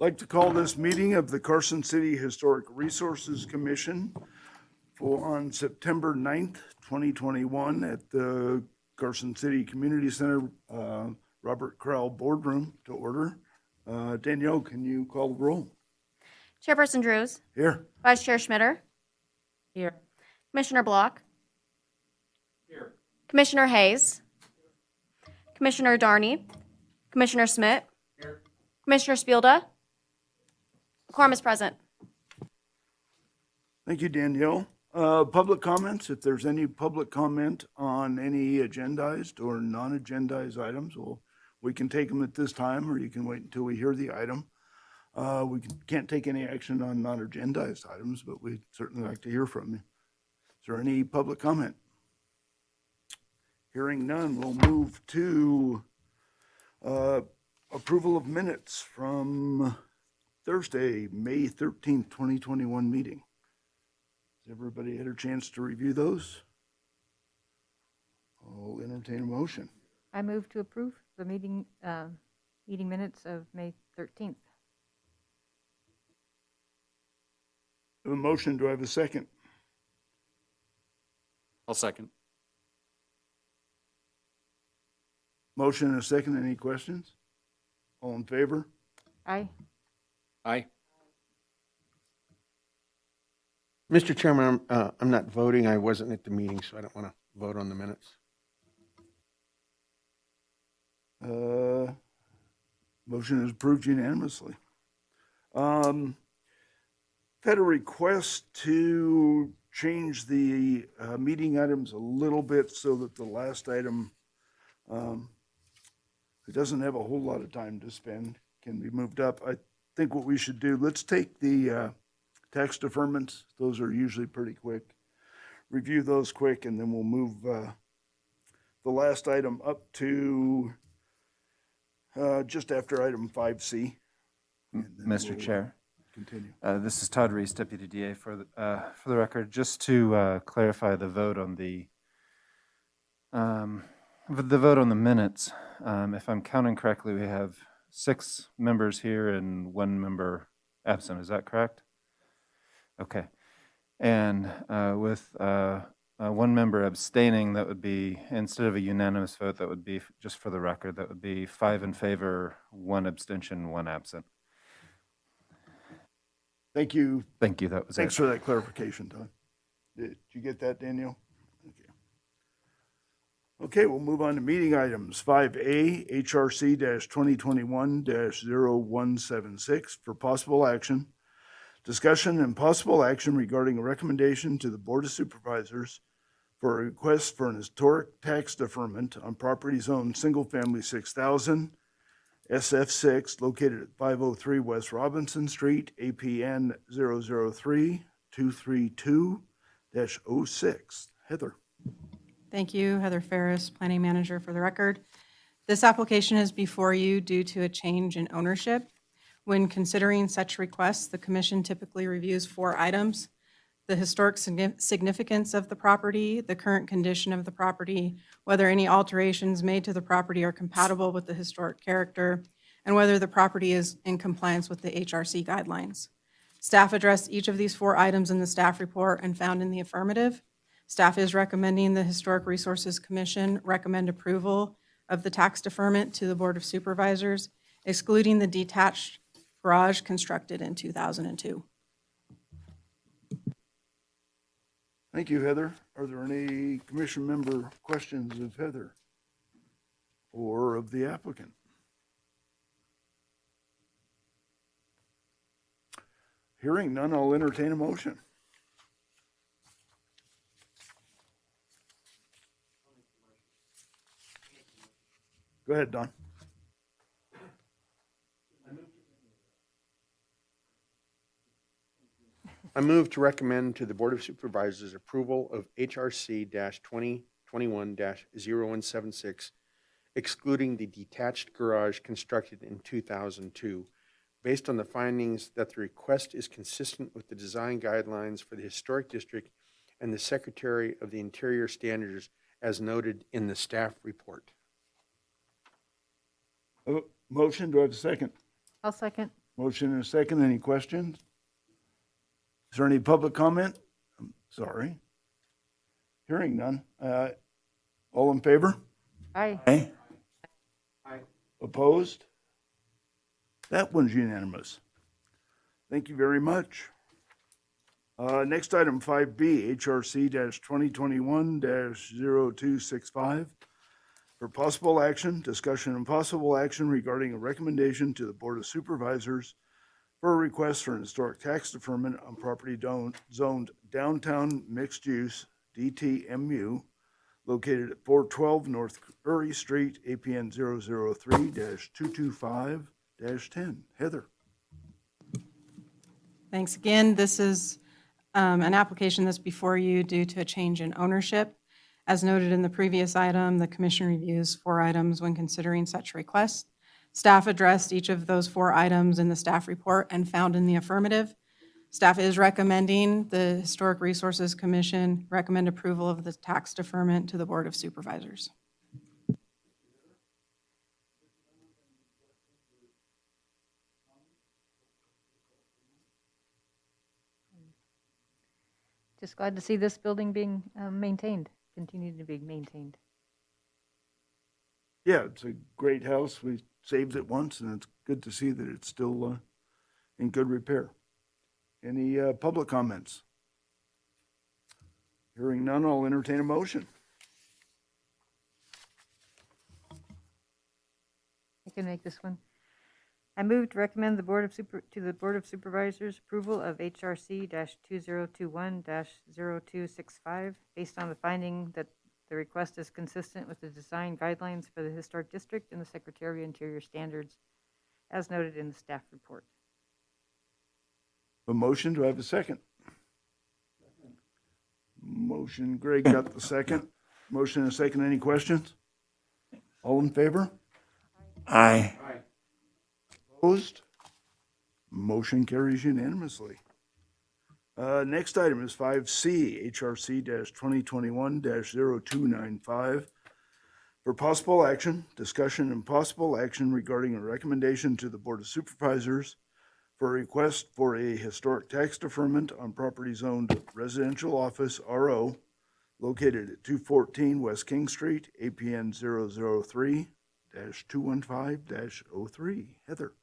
I'd like to call this meeting of the Carson City Historic Resources Commission on September 9th, 2021 at the Carson City Community Center, Robert Crowell Boardroom to order. Danielle, can you call the roll? Chairperson Drews. Here. Vice Chair Schmitter. Here. Commissioner Block. Here. Commissioner Hayes. Commissioner Darney. Commissioner Smith. Here. Commissioner Spielda. Quorum is present. Thank you, Danielle. Public comments, if there's any public comment on any agendized or non-agendized items, we can take them at this time, or you can wait until we hear the item. We can't take any action on non-agendized items, but we'd certainly like to hear from you. Is there any public comment? Hearing none, we'll move to approval of minutes from Thursday, May 13th, 2021 meeting. Has everybody had a chance to review those? I'll entertain a motion. I move to approve the meeting minutes of May 13th. I have a motion. Do I have a second? I'll second. Motion and a second. Any questions? All in favor? Aye. Aye. Mr. Chairman, I'm not voting. I wasn't at the meeting, so I don't want to vote on the minutes. Motion is approved unanimously. Had a request to change the meeting items a little bit so that the last item, it doesn't have a whole lot of time to spend, can be moved up. I think what we should do, let's take the tax deferments. Those are usually pretty quick. Review those quick, and then we'll move the last item up to just after item 5C. Mr. Chair, Continue. this is Todd Reese, Deputy DA. For the record, just to clarify the vote on the minutes. If I'm counting correctly, we have 6 members here and 1 member absent. Is that correct? Okay. And with 1 member abstaining, that would be, instead of a unanimous vote, that would be, just for the record, that would be 5 in favor, 1 abstention, 1 absent. Thank you. Thank you. That was Thanks it. for that clarification, Todd. Did you get that, Danielle? Okay, we'll move on to meeting items. 5A, HRC-2021-0176 for possible action. Discussion and possible action regarding a recommendation to the Board of Supervisors for a request for an historic tax deferment on property zoned single-family 6,000 SF6 located at 503 West Robinson Street, APN 003-232-06. Heather. Thank you, Heather Ferris, Planning Manager for the record. This application is before you due to a change in ownership. When considering such requests, the commission typically reviews 4 items: the historic significance of the property, the current condition of the property, whether any alterations made to the property are compatible with the historic character, and whether the property is in compliance with the HRC guidelines. Staff addressed each of these 4 items in the staff report and found in the affirmative. Staff is recommending the Historic Resources Commission recommend approval of the tax deferment to the Board of Supervisors, excluding the detached garage constructed in 2002. Thank you, Heather. Are there any commission member questions of Heather or of the applicant? Hearing none, I'll entertain a motion. Go ahead, Don. I move to recommend to the Board of Supervisors approval of HRC-2021-0176, excluding the detached garage constructed in 2002, based on the findings that the request is consistent with the design guidelines for the Historic District and the Secretary of the Interior standards as noted in the staff report. Motion, do I have a second? I'll second. Motion and a second. Any questions? Is there any public comment? I'm sorry. Hearing none. All in favor? Aye. Aye. Opposed? That one's unanimous. Thank you very much. Next item, 5B, HRC-2021-0265. For possible action, discussion and possible action regarding a recommendation to the Board of Supervisors for a request for an historic tax deferment on property zoned downtown mixed use, DTMU, located at 412 North Curry Street, APN 003-225-10. Heather. Thanks again. This is an application that's before you due to a change in ownership. As noted in the previous item, the commission reviews 4 items when considering such requests. Staff addressed each of those 4 items in the staff report and found in the affirmative. Staff is recommending the Historic Resources Commission recommend approval of the tax deferment to the Board of Supervisors. Just glad to see this building being maintained, continue to be maintained. Yeah, it's a great house. We saved it once, and it's good to see that it's still in good repair. Any public comments? Hearing none, I'll entertain a motion. I can make this one. I move to recommend the Board of Supervisors approval of HRC-2021-0265 based on the finding that the request is consistent with the design guidelines for the Historic District and the Secretary of Interior standards as noted in the staff report. A motion, do I have a second? Motion, Greg got the second. Motion and a second, any questions? All in favor? Aye. Opposed? Motion carries unanimously. Next item is 5C, HRC-2021-0295. For possible action, discussion and possible action regarding a recommendation to the Board of Supervisors for a request for a historic tax deferment on property zoned residential office RO located at 214 West King Street, APN 003-215-03. Heather.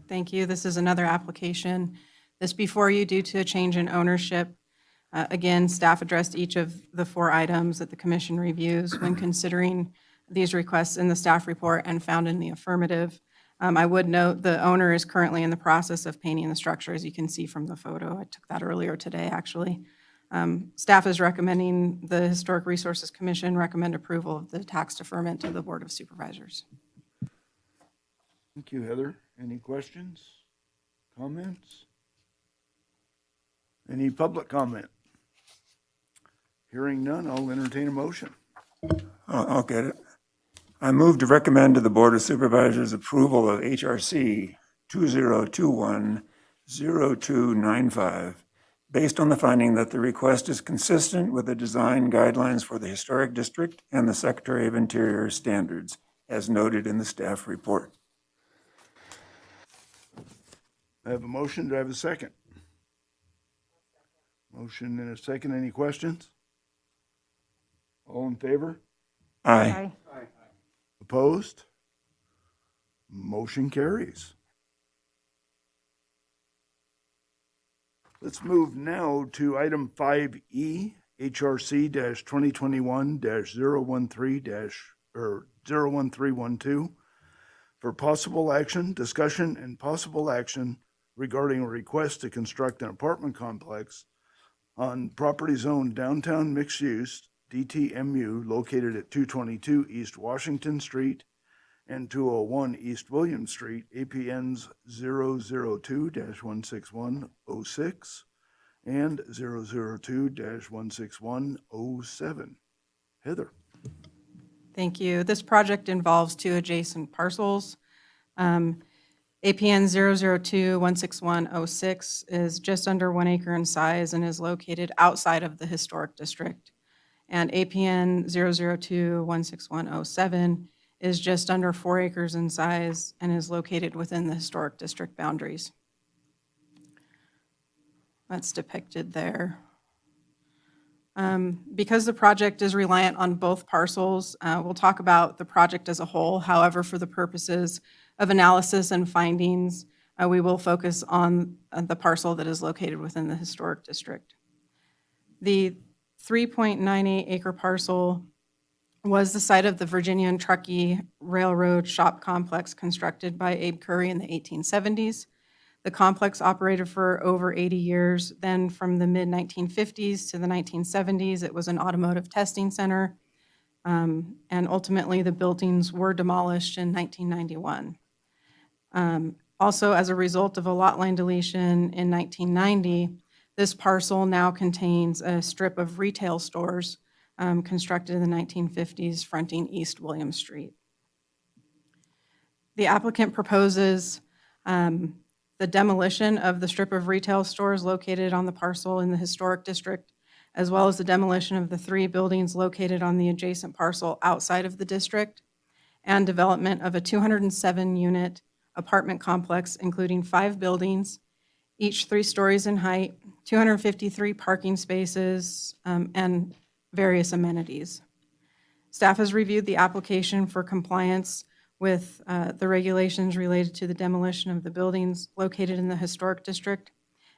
Thank you. This is another application. This before you due to a change in ownership. Again, staff addressed each of the 4 items that the commission reviews when considering these requests in the staff report and found in the affirmative. I would note the owner is currently in the process of painting the structure, as you can see from the photo. I took that earlier today, actually. Staff is recommending the Historic Resources Commission recommend approval of the tax deferment to the Board of Supervisors. Thank you, Heather. Any questions, comments? Any public comment? Hearing none, I'll entertain a motion. I'll get it. I move to recommend to the Board of Supervisors approval of HRC 2021-0295, based on the finding that the request is consistent with the design guidelines for the Historic District and the Secretary of Interior standards, as noted in the staff report. I have a motion. Do I have a second? Motion and a second. Any questions? All in favor? Aye. Opposed? Motion carries. Let's move now to item 5E, HRC 2021-013-01312 for possible action, discussion, and possible action regarding a request to construct an apartment complex on property zone downtown mixed use, DTMU, located at 222 East Washington Street and 201 East William Street, APNs 002-16106 and 002-16107. Heather. Thank you. This project involves two adjacent parcels. APN 002-16106 is just under 1 acre in size and is located outside of the historic district. And APN 002-16107 is just under 4 acres in size and is located within the historic district boundaries. That's depicted there. Because the project is reliant on both parcels, we'll talk about the project as a whole. However, for the purposes of analysis and findings, we will focus on the parcel that is located within the historic district. The 3.98 acre parcel was the site of the Virginia and Truckee Railroad Shop Complex constructed by Abe Curry in the 1870s. The complex operated for over 80 years. Then from the mid-1950s to the 1970s, it was an automotive testing center. And ultimately, the buildings were demolished in 1991. Also, as a result of a lot line deletion in 1990, this parcel now contains a strip of retail stores constructed in the 1950s fronting East William Street. The applicant proposes the demolition of the strip of retail stores located on the parcel in the historic district, as well as the demolition of the 3 buildings located on the adjacent parcel outside of the district, and development of a 207-unit apartment complex, including 5 buildings, each 3 stories in height, 253 parking spaces, and various amenities. Staff has reviewed the application for compliance with the regulations related to the demolition of the buildings located in the historic district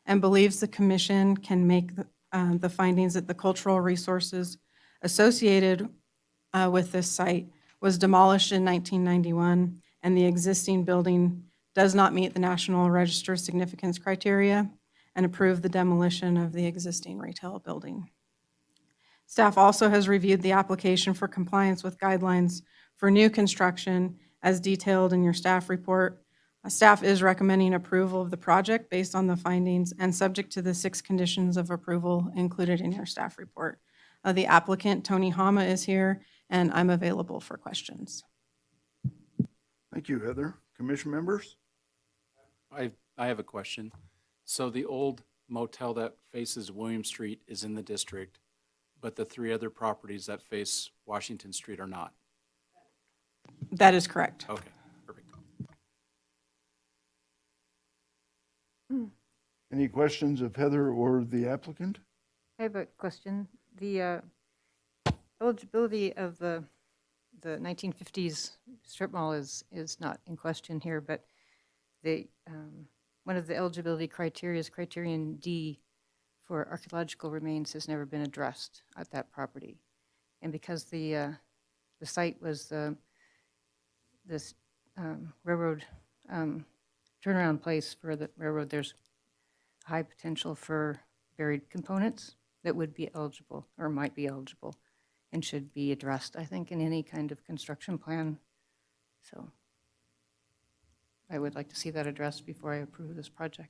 and believes the commission can make the findings that the cultural resources associated with this site was demolished in 1991 and the existing building does not meet the National Register Significance criteria, and approve the demolition of the existing retail building. Staff also has reviewed the application for compliance with guidelines for new construction as detailed in your staff report. Staff is recommending approval of the project based on the findings and subject to the 6 conditions of approval included in your staff report. The applicant, Tony Hama, is here, and I'm available for questions. Thank you, Heather. Commission members? I have a question. So the old motel that faces William Street is in the district, but the 3 other properties that face Washington Street are not? That is correct. Okay, perfect. Any questions of Heather or the applicant? I have a question. The eligibility of the 1950s strip mall is not in question here, but the one of the eligibility criteria is criterion D for archaeological remains has never been addressed at that property. And because the site was this railroad turnaround place for the railroad, there's high potential for buried components that would be eligible or might be eligible and should be addressed, I think, in any kind of construction plan. So I would like to see that addressed before I approve this project.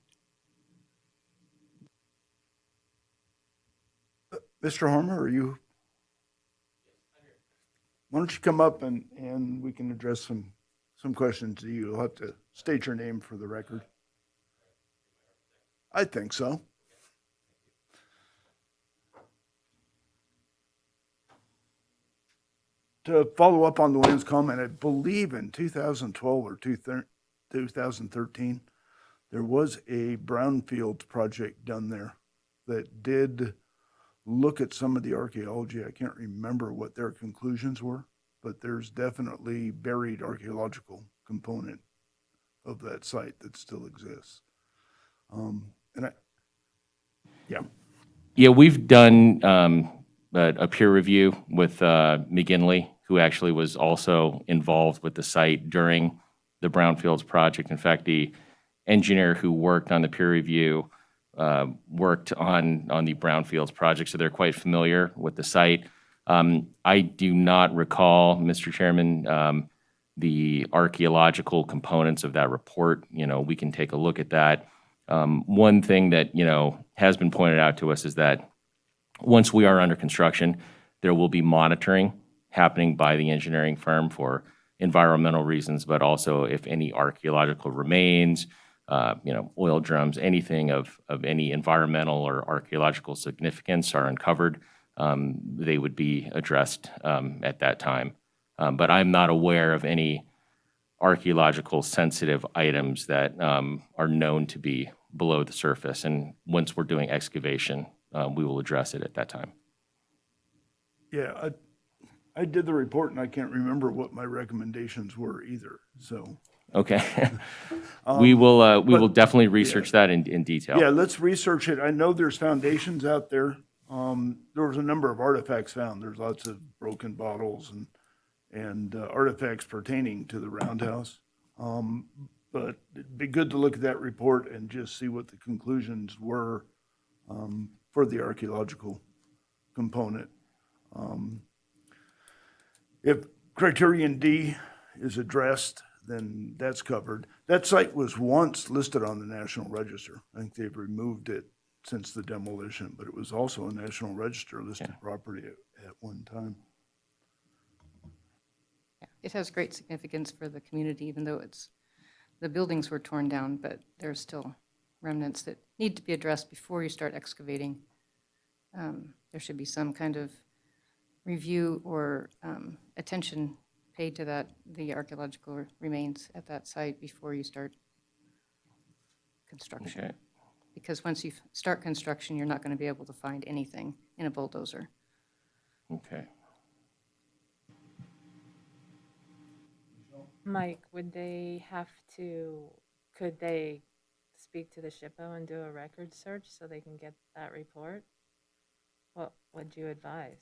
Mr. Harmer, are you? Why don't you come up and we can address some questions to you. You'll have to state your name for the record. I think so. To follow up on the Williams comment, I believe in 2012 or 2013, there was a brownfield project done there that did look at some of the archaeology. I can't remember what their conclusions were, but there's definitely buried archaeological component of that site that still exists. Yeah, we've done a peer review with McGinley, who actually was also involved with the site during the Brownfields project. In fact, the engineer who worked on the peer review worked on the Brownfields project, so they're quite familiar with the site. I do not recall, Mr. Chairman, the archaeological components of that report. You know, we can take a look at that. One thing that, you know, has been pointed out to us is that once we are under construction, there will be monitoring happening by the engineering firm for environmental reasons, but also if any archaeological remains, you know, oil drums, anything of any environmental or archaeological significance are uncovered, they would be addressed at that time. But I'm not aware of any archaeological sensitive items that are known to be below the surface. And once we're doing excavation, we will address it at that time. Yeah, I did the report and I can't remember what my recommendations were either, so. Okay. We will definitely research that in detail. Yeah, let's research it. I know there's foundations out there. There was a number of artifacts found. There's lots of broken bottles and artifacts pertaining to the roundhouse. But it'd be good to look at that report and just see what the conclusions were for the archaeological component. If criterion D is addressed, then that's covered. That site was once listed on the National Register. I think they've removed it since the demolition, but it was also a National Register listed property at one time. Yeah, it has great significance for the community, even though the buildings were torn down, but there's still remnants that need to be addressed before you start excavating. There should be some kind of review or attention paid to the archaeological remains at that site before you start construction. Okay. Because once you start construction, you're not going to be able to find anything in a bulldozer. Okay. Mike, could they speak to the SHPO and do a record search so they can get that report? What would you advise?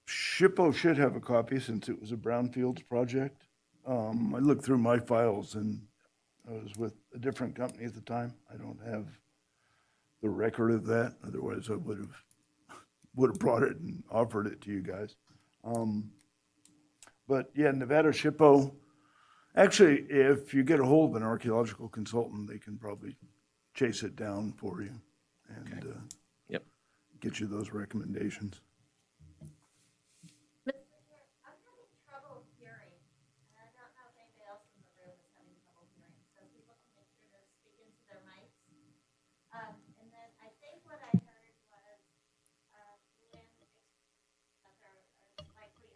SHPO should have a copy since it was a brownfields project. I looked through my files and I was with a different company at the time. I don't have the record of that. Otherwise, I would have brought it and offered it to you guys. But yeah, Nevada SHPO, actually, if you get a hold of an archaeological consultant, they can probably chase it down for you and Yep. get you those recommendations. I'm having trouble hearing, and I don't know if anybody else in the room is having trouble hearing, so people can make sure to speak into their mics. And then I think what I heard was, Lynn, that there is likely.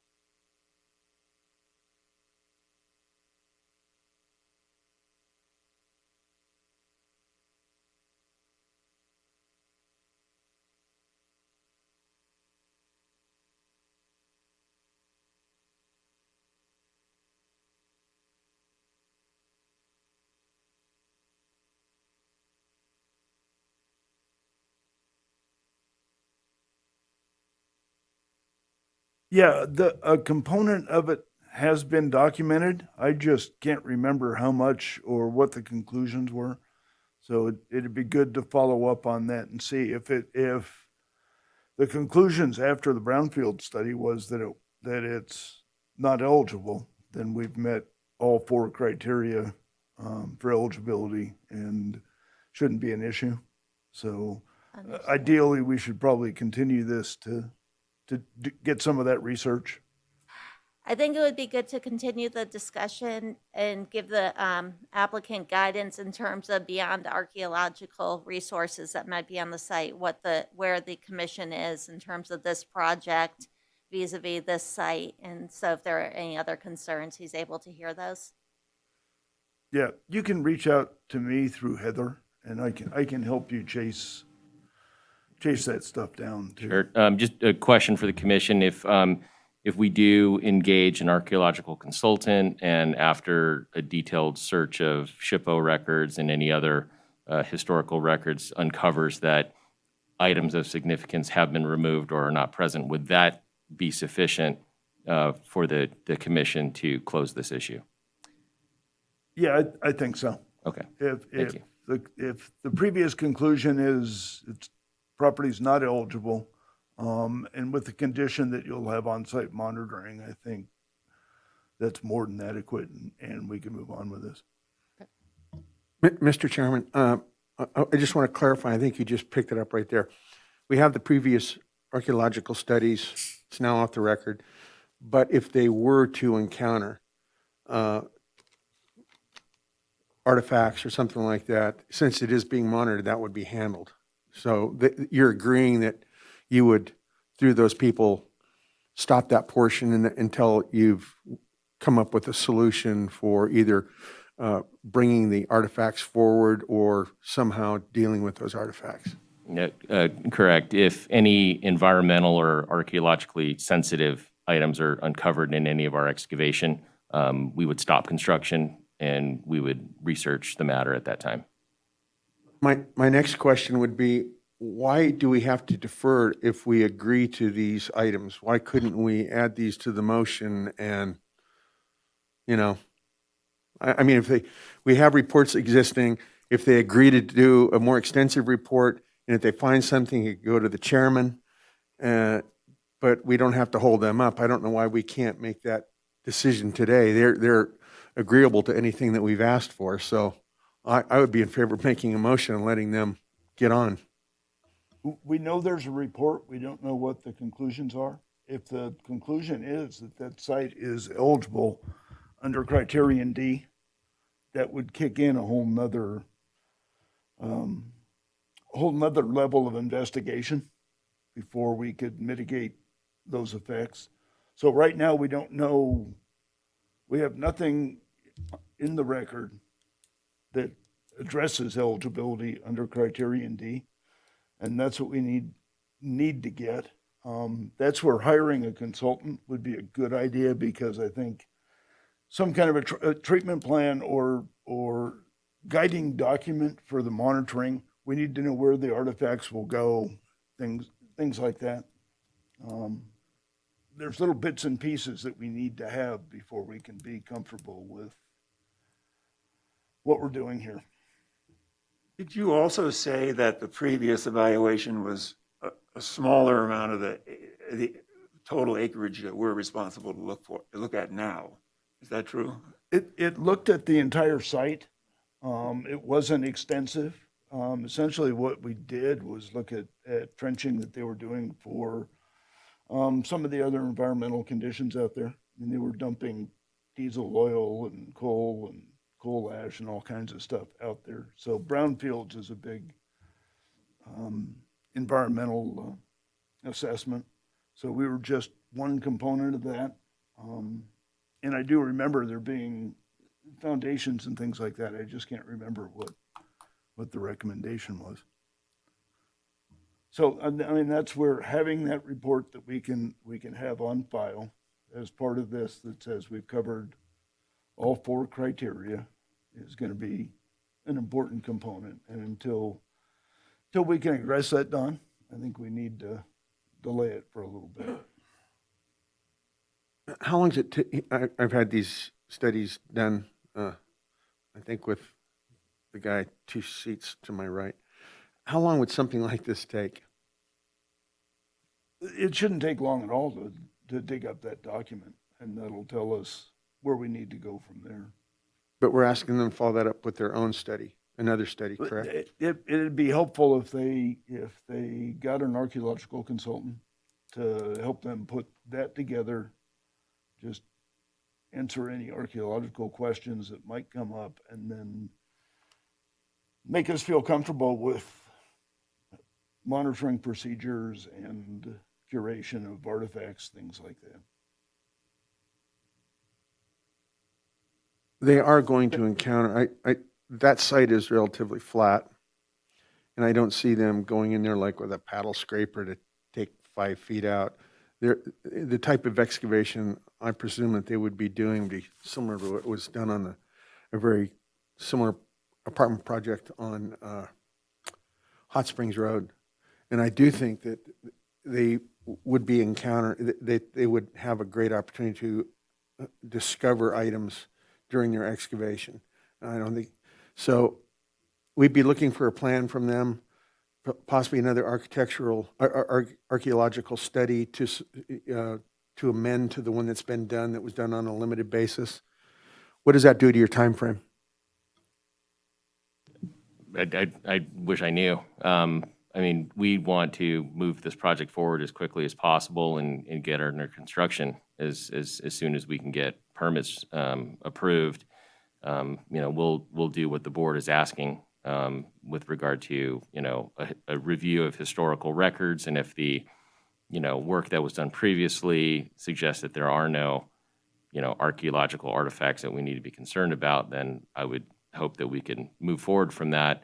Yeah, a component of it has been documented. I just can't remember how much or what the conclusions were. So it'd be good to follow up on that and see if the conclusions after the brownfield study was that it's not eligible, then we've met all four criteria for eligibility and shouldn't be an issue. So ideally, we should probably continue this to get some of that research. I think it would be good to continue the discussion and give the applicant guidance in terms of beyond archaeological resources that might be on the site, where the commission is in terms of this project vis-a-vis this site. And so if there are any other concerns, he's able to hear those. Yeah, you can reach out to me through Heather, and I can help you chase that stuff down too. Sure. Just a question for the commission. If we do engage an archaeological consultant and after a detailed search of SHPO records and any other historical records uncovers that items of significance have been removed or are not present, would that be sufficient for the commission to close this issue? Yeah, I think so. Okay. If you. if the previous conclusion is it's property's not eligible, and with the condition that you'll have on-site monitoring, I think that's more than adequate, and we can move on with this. Mr. Chairman, I just want to clarify, I think you just picked it up right there. We have the previous archaeological studies, it's now off the record, but if they were to encounter artifacts or something like that, since it is being monitored, that would be handled. So you're agreeing that you would, through those people, stop that portion until you've come up with a solution for either bringing the artifacts forward or somehow dealing with those artifacts. Correct. If any environmental or archaeologically sensitive items are uncovered in any of our excavation, we would stop construction and we would research the matter at that time. My next question would be, why do we have to defer if we agree to these items? Why couldn't we add these to the motion and, I mean, we have reports existing, if they agree to do a more extensive report, and if they find something, it could go to the chairman, but we don't have to hold them up. I don't know why we can't make that decision today. They're agreeable to anything that we've asked for, so I would be in favor of making a motion and letting them get on. We know there's a report. We don't know what the conclusions are. If the conclusion is that that site is eligible under criterion D, that would kick in a whole nother level of investigation before we could mitigate those effects. So right now, we don't know, we have nothing in the record that addresses eligibility under criterion D. And that's what we need to get. That's where hiring a consultant would be a good idea, because I think some kind of a treatment plan or guiding document for the monitoring, we need to know where the artifacts will go, things like that. There's little bits and pieces that we need to have before we can be comfortable with what we're doing here. Did you also say that the previous evaluation was a smaller amount of the total acreage that we're responsible to look at now? Is that true? It looked at the entire site. It wasn't extensive. Essentially what we did was look at trenching that they were doing for some of the other environmental conditions out there. I mean, they were dumping diesel oil and coal ash and all kinds of stuff out there. So brownfields is a big environmental assessment. So we were just one component of that. And I do remember there being foundations and things like that. I just can't remember what the recommendation was. So, I mean, that's where having that report that we can have on file as part of this that says we've covered all four criteria is going to be an important component. And until we can address that, Don, I think we need to delay it for a little bit. How long does it take? I've had these studies done, I think with the guy 2 seats to my right. How long would something like this take? It shouldn't take long at all to dig up that document, and that'll tell us where we need to go from there. But we're asking them to follow that up with their own study, another study, But correct? it'd be helpful if they got an archaeological consultant to help them put that together, just answer any archaeological questions that might come up, and then make us feel comfortable with monitoring procedures and curation of artifacts, things like that. They are going to encounter, that site is relatively flat. And I don't see them going in there like with a paddle scraper to take 5 feet out. The type of excavation I presume that they would be doing would be similar to what was done on a very similar apartment project on Hot Springs Road. And I do think that they would be they would have a great opportunity to discover items during their excavation. I don't think, so we'd be looking for a plan from them, possibly another archaeological study to amend to the one that's been done, that was done on a limited basis. What does that do to your time frame? I wish I knew. I mean, we want to move this project forward as quickly as possible and get it under construction as soon as we can get permits approved. You know, we'll do what the board is asking with regard to, you know, a review of historical records, and if the, you know, work that was done previously suggests that there are no, you know, archaeological artifacts that we need to be concerned about, then I would hope that we can move forward from that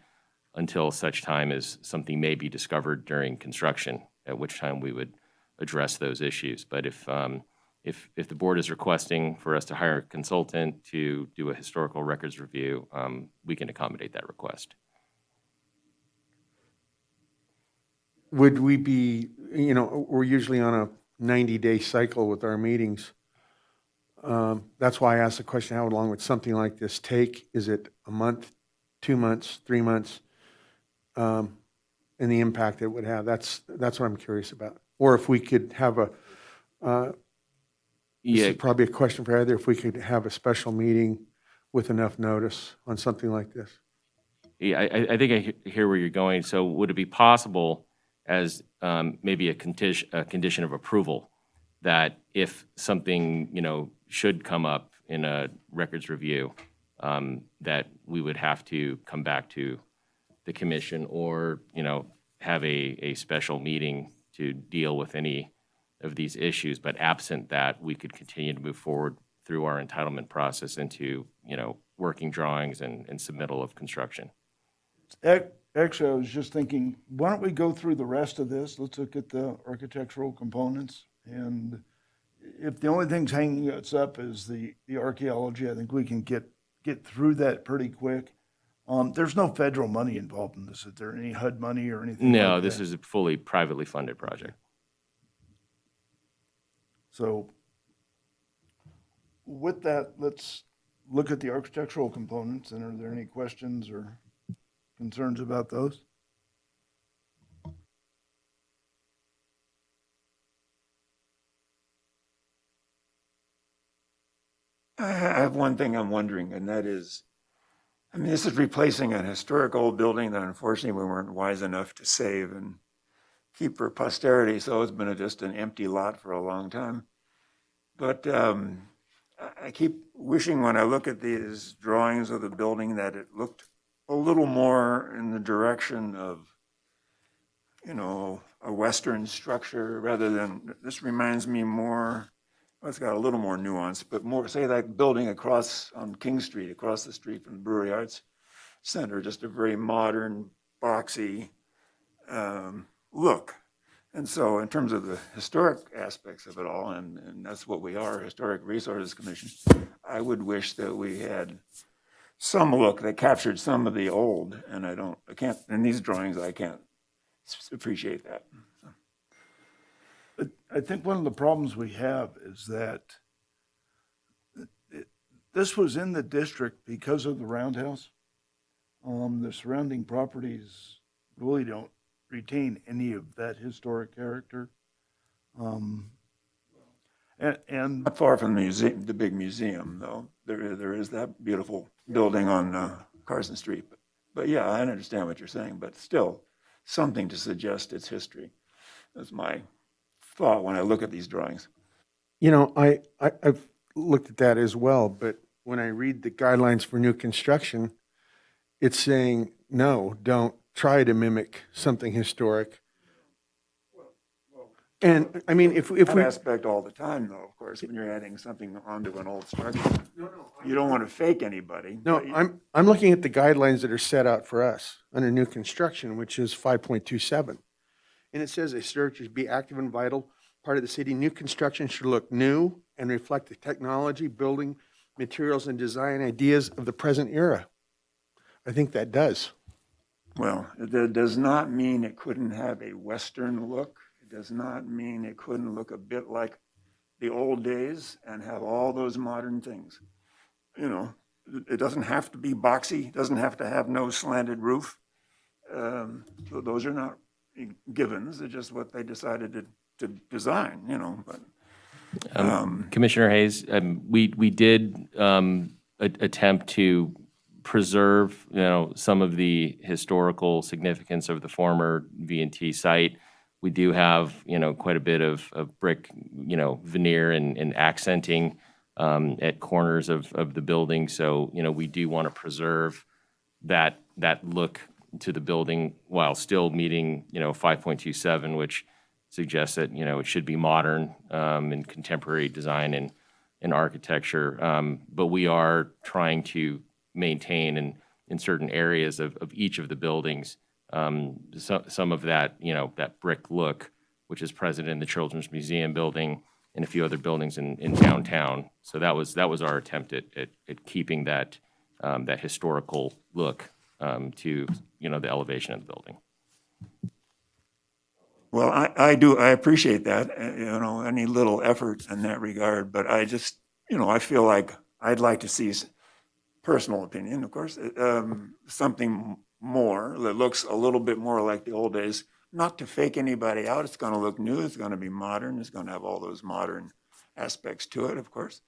until such time as something may be discovered during construction, at which time we would address those issues. But if the board is requesting for us to hire a consultant to do a historical records review, we can accommodate that request. Would we be, you know, we're usually on a 90-day cycle with our meetings. That's why I asked the question, how long would something like this take? Is it a month, 2 months, 3 months? And the impact it would have. That's what I'm curious about. Or if we could have this is probably a question for Heather, if we could have a special meeting with enough notice on something like this. Yeah, I think I hear where you're going. So would it be possible as maybe a condition of approval that if something, you know, should come up in a records review, that we would have to come back to the commission, or, you know, have a special meeting to deal with any of these issues, but absent that, we could continue to move forward through our entitlement process into, you know, working drawings and submittal of construction. Actually, I was just thinking, why don't we go through the rest of this? Let's look at the architectural components. And if the only thing's hanging us up is the archaeology, I think we can get through that pretty quick. There's no federal money involved in this. Is there any HUD money or anything No, like this that? is a fully privately funded project. So with that, let's look at the architectural components, and are there any questions or concerns about those? I have one thing I'm wondering, and that is, I mean, this is replacing an historic old building that unfortunately we weren't wise enough to save and keep for posterity, so it's been just an empty lot for a long time. But I keep wishing when I look at these drawings of the building that it looked a little more in the direction of, you know, a Western structure rather than, this reminds me more, well, it's got a little more nuance, but more, say, that building across on King Street, across the street from the Brewery Arts Center, just a very modern, boxy look. And so in terms of the historic aspects of it all, and that's what we are, Historic Resources Commission, I would wish that we had some look that captured some of the old, and I can't, in these drawings, I can't appreciate that. I think one of the problems we have is that this was in the district because of the roundhouse. The surrounding properties really don't retain any of that historic character. And Not far from the museum, the big museum, though. There is that beautiful building on Carson Street. But yeah, I understand what you're saying, but still, something to suggest its history. That's my thought when I look at these drawings. You know, I've looked at that as well, but when I read the guidelines for new construction, it's saying, no, don't try to mimic something historic. And I mean, if That we, aspect all the time, though, of course, when you're adding something onto an old structure. You don't want to fake anybody. no, but you- I'm looking at the guidelines that are set out for us under new construction, which is 5.27. And it says a historic should be active and vital part of the city. New construction should look new and reflect the technology, building materials, and design ideas of the present era. I think that does. Well, that does not mean it couldn't have a Western look. It does not mean it couldn't look a bit like the old days and have all those modern things. You know, it doesn't have to be boxy, it doesn't have to have no slanted roof. Those are not givens, they're just what they decided to design, you know, but. Commissioner Hayes, we did attempt to preserve, some of the historical significance of the former V&T site. We do have, quite a bit of brick, veneer and accenting at corners of the building. So, we do want to preserve that look to the building while still meeting, 5.27, which suggests that, it should be modern and contemporary design and architecture. But we are trying to maintain in certain areas of each of the buildings some of that, that brick look, which is present in the Children's Museum building and a few other buildings in downtown. So that was our attempt at keeping that historical look to, the elevation of the building. Well, I appreciate that, any little effort in that regard, but I just, I feel like I'd like to see, personal opinion, of course, something more that looks a little bit more like the old days, not to fake anybody out. It's going to look new, it's going to be modern, it's going to have all those modern aspects to it, of course.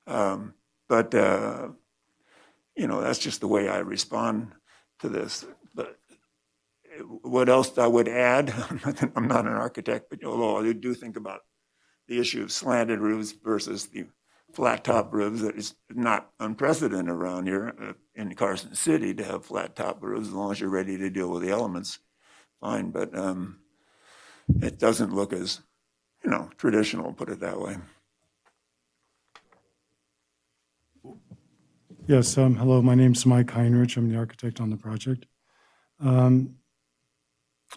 But that's just the way I respond to this. But what else I would add, I'm not an architect, but although I do think about the issue of slanted roofs versus the flat top roofs, that is not unprecedented around here in Carson City to have flat top roofs as long as you're ready to deal with the elements, fine. But it doesn't look as, traditional, put it that way. Yes, hello, my name's Mike Heinrich. I'm the architect on the project.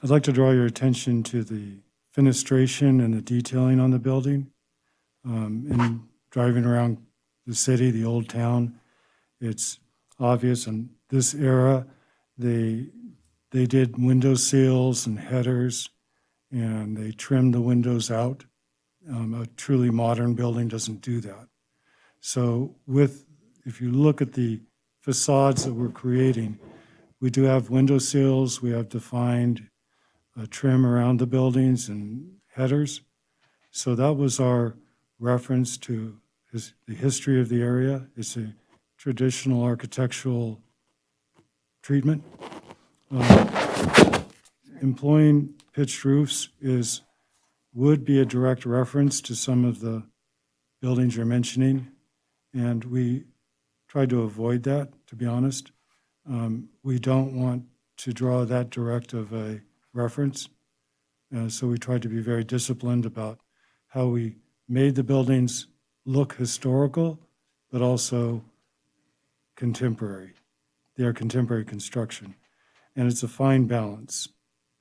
I'd like to draw your attention to the fenestration and the detailing on the building. In driving around the city, the old town, it's obvious in this era, they did window sills and headers, and they trimmed the windows out. A truly modern building doesn't do that. So if you look at the facades that we're creating, we do have window sills, we have defined trim around the buildings and headers. So that was our reference to the history of the area. It's a traditional architectural treatment. Employing pitched roofs would be a direct reference to some of the buildings you're mentioning, and we tried to avoid that, to be honest. We don't want to draw that direct of a reference, so we tried to be very disciplined about how we made the buildings look historical, but also contemporary. They are contemporary construction, and it's a fine balance.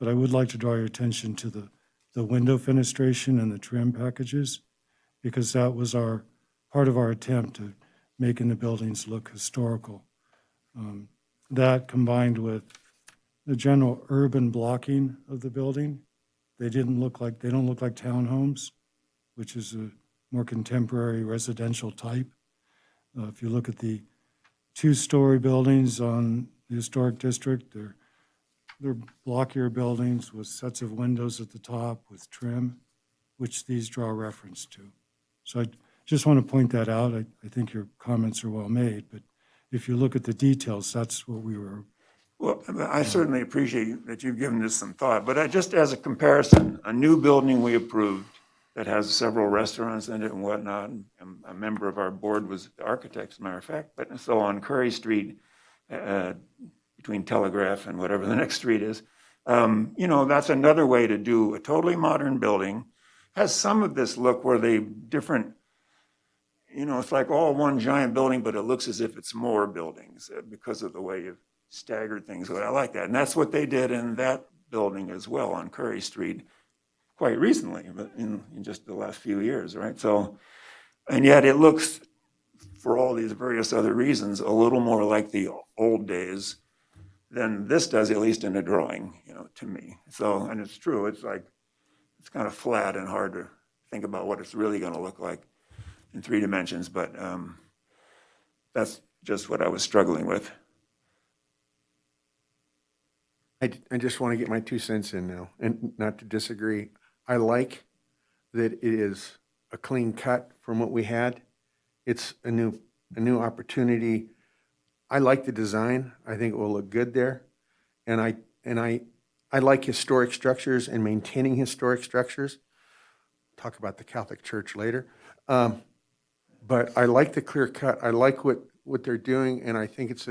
But I would like to draw your attention to the window fenestration and the trim packages, because that was part of our attempt at making the buildings look historical. That combined with the general urban blocking of the building, they don't look like townhomes, which is a more contemporary residential type. If you look at the two-story buildings on the historic district, they're blockier buildings with sets of windows at the top with trim, which these draw reference to. So I just want to point that out. I think your comments are well made, but if you look at the details, that's what we were. Well, I certainly appreciate that you've given this some thought, but just as a comparison, a new building we approved that has several restaurants in it and whatnot, and a member of our board was the architect, as a matter of fact, but so on Curry Street, between Telegraph and whatever the next street is, that's another way to do a totally modern building, has some of this look where they different, it's like all one giant building, but it looks as if it's more buildings because of the way you've staggered things. But I like that. And that's what they did in that building as well on Curry Street quite recently, but in just the last few years, right? So, and yet it looks, for all these various other reasons, a little more like the old days than this does, at least in a drawing, to me. So, and it's true, it's kind of flat and hard to think about what it's really going to look like in 3 dimensions, but that's just what I was struggling with. I just want to get my 2 cents in now, and not to disagree. I like that it is a clean cut from what we had. It's a new opportunity. I like the design. I think it will look good there. And I like historic structures and maintaining historic structures. Talk about the Catholic Church later. But I like the clear cut. I like what they're doing, and I think it's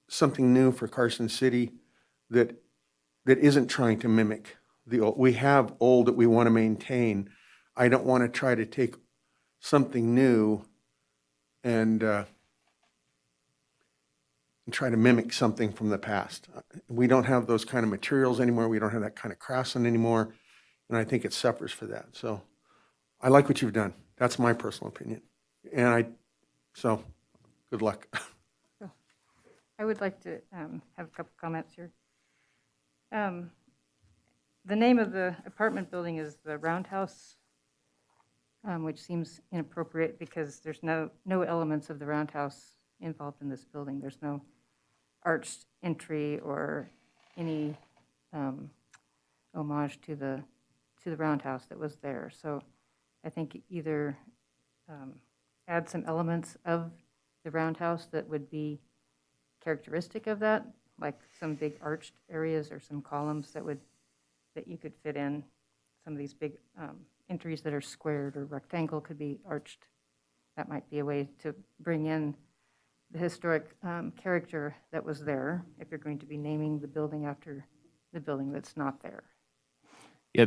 something new for Carson City that isn't trying to mimic the old. We have old that we want to maintain. I don't want to try to take something new and try to mimic something from the past. We don't have those kind of materials anymore. We don't have that kind of craftsman anymore, and I think it suffers for that. So I like what you've done. That's my personal opinion. So good luck. I would like to have a couple comments here. The name of the apartment building is the Roundhouse, which seems inappropriate because there's no elements of the Roundhouse involved in this building. There's no arched entry or any homage to the Roundhouse that was there. So I think either add some elements of the Roundhouse that would be characteristic of that, like some big arched areas or some columns that you could fit in. Some of these big entries that are squared or rectangle could be arched. That might be a way to bring in the historic character that was there, if you're going to be naming the building after the building that's not there. Yeah,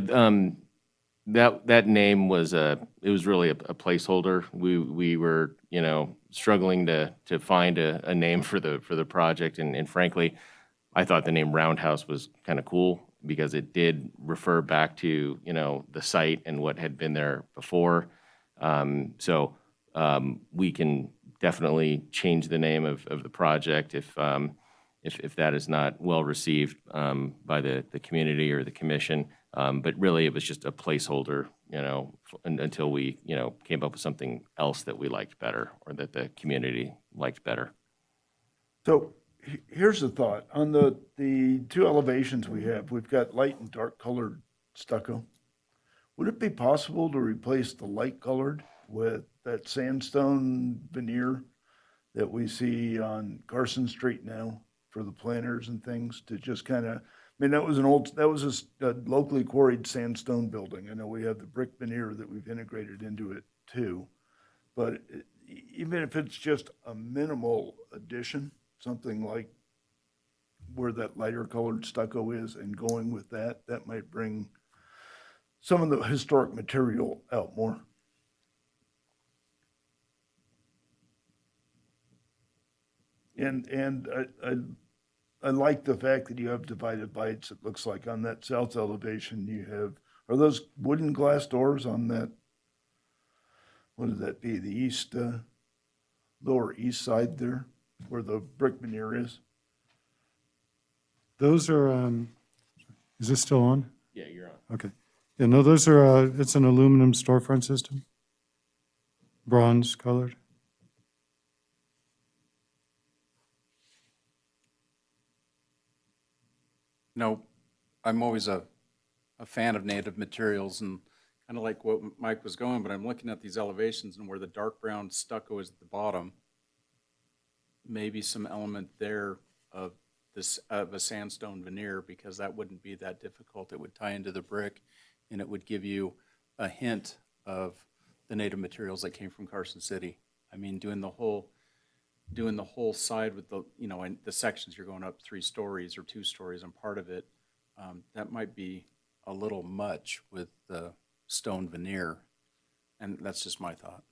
that name was it was really a placeholder. We were struggling to find a name for the project, and frankly, I thought the name Roundhouse was kind of cool because it did refer back to the site and what had been there before. So we can definitely change the name of the project if that is not well received by the community or the commission. But really, it was just a placeholder, until we, came up with something else that we liked better or that the community liked better. So here's the thought. On the 2 elevations we have, we've got light and dark colored stucco. Would it be possible to replace the light colored with that sandstone veneer that we see on Carson Street now for the planters and things, to just kind of, that was a locally quarried sandstone building. I know we have the brick veneer that we've integrated into it too. But even if it's just a minimal addition, something like where that lighter colored stucco is, and going with that might bring some of the historic material out more. And I like the fact that you have divided bites. It looks like on that south elevation you have, are those wooden glass doors on that, what would that be, the east, lower east side there, where the brick veneer is? Those are, is this still on? Yeah, you're on. Okay. Yeah, no, those are, it's an aluminum storefront system, bronze colored. No, I'm always a fan of native materials and kind of like what Mike was going, but I'm looking at these elevations and where the dark brown stucco is at the bottom, maybe some element there of this, of a sandstone veneer, because that wouldn't be that difficult. It would tie into the brick and it would give you a hint of the native materials that came from Carson City. I mean, doing the whole side with the, you know, and the sections, you're going up 3 stories or 2 stories on part of it. That might be a little much with the stone veneer. And that's just my thought.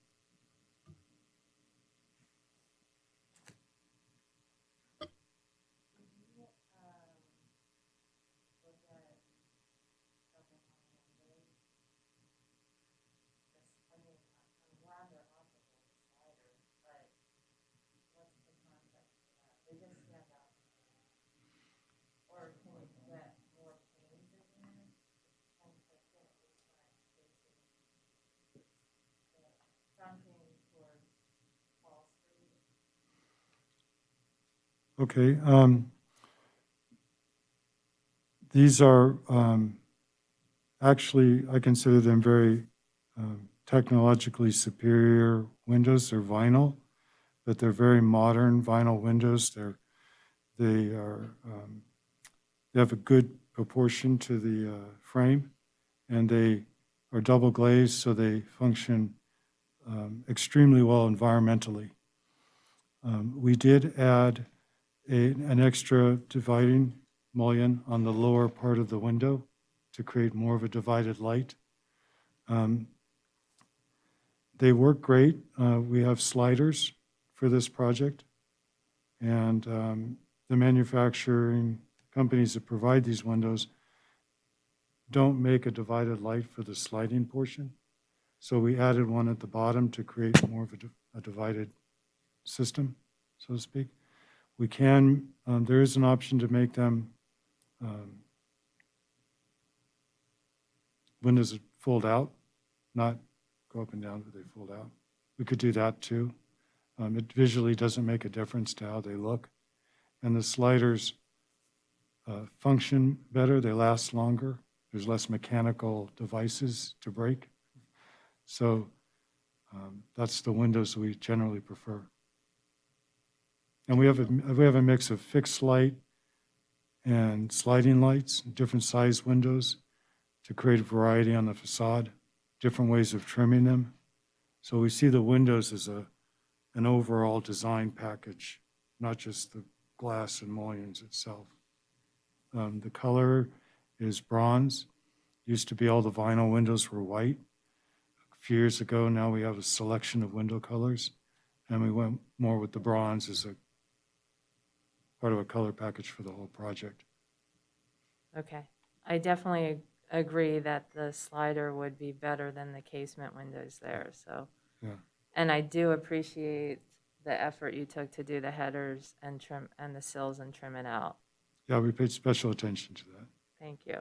Okay, these are, actually, I consider them very technologically superior windows. They're vinyl, but they're very modern vinyl windows. They have a good proportion to the frame, and they are double glazed, so they function extremely well environmentally. We did add an extra dividing mullion on the lower part of the window to create more of a divided light. They work great. We have sliders for this project, and the manufacturing companies that provide these windows don't make a divided light for the sliding portion. So we added one at the bottom to create more of a divided system, so to speak. We can, there is an option to make them windows that fold out, not go up and down, but they fold out. We could do that too. It visually doesn't make a difference to how they look. And the sliders function better, they last longer. There's less mechanical devices to break. So that's the windows we generally prefer. And we have a mix of fixed light and sliding lights, different size windows to create a variety on the facade, different ways of trimming them. So we see the windows as an overall design package, not just the glass and mullions itself. The color is bronze. Used to be all the vinyl windows were white. A few years ago, now we have a selection of window colors, and we went more with the bronze as a part of a color package for the whole project. Okay. I definitely agree that the slider would be better than the casement windows there, so. Yeah. And I do appreciate the effort you took to do the headers and trim, and the sills and trim it out. Yeah, we paid special attention to that. Thank you.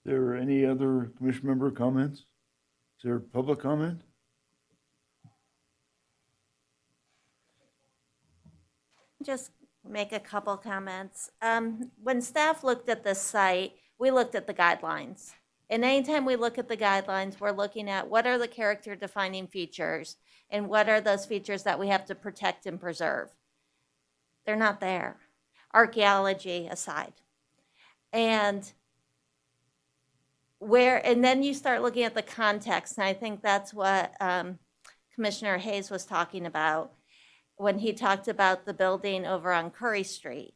There any other commission member comments? Is there public comment? Just make a couple comments. When staff looked at this site, we looked at the guidelines. And anytime we look at the guidelines, we're looking at what are the character defining features and what are those features that we have to protect and preserve. They're not there, archaeology aside. And then you start looking at the context, and I think that's what Commissioner Hayes was talking about when he talked about the building over on Curry Street.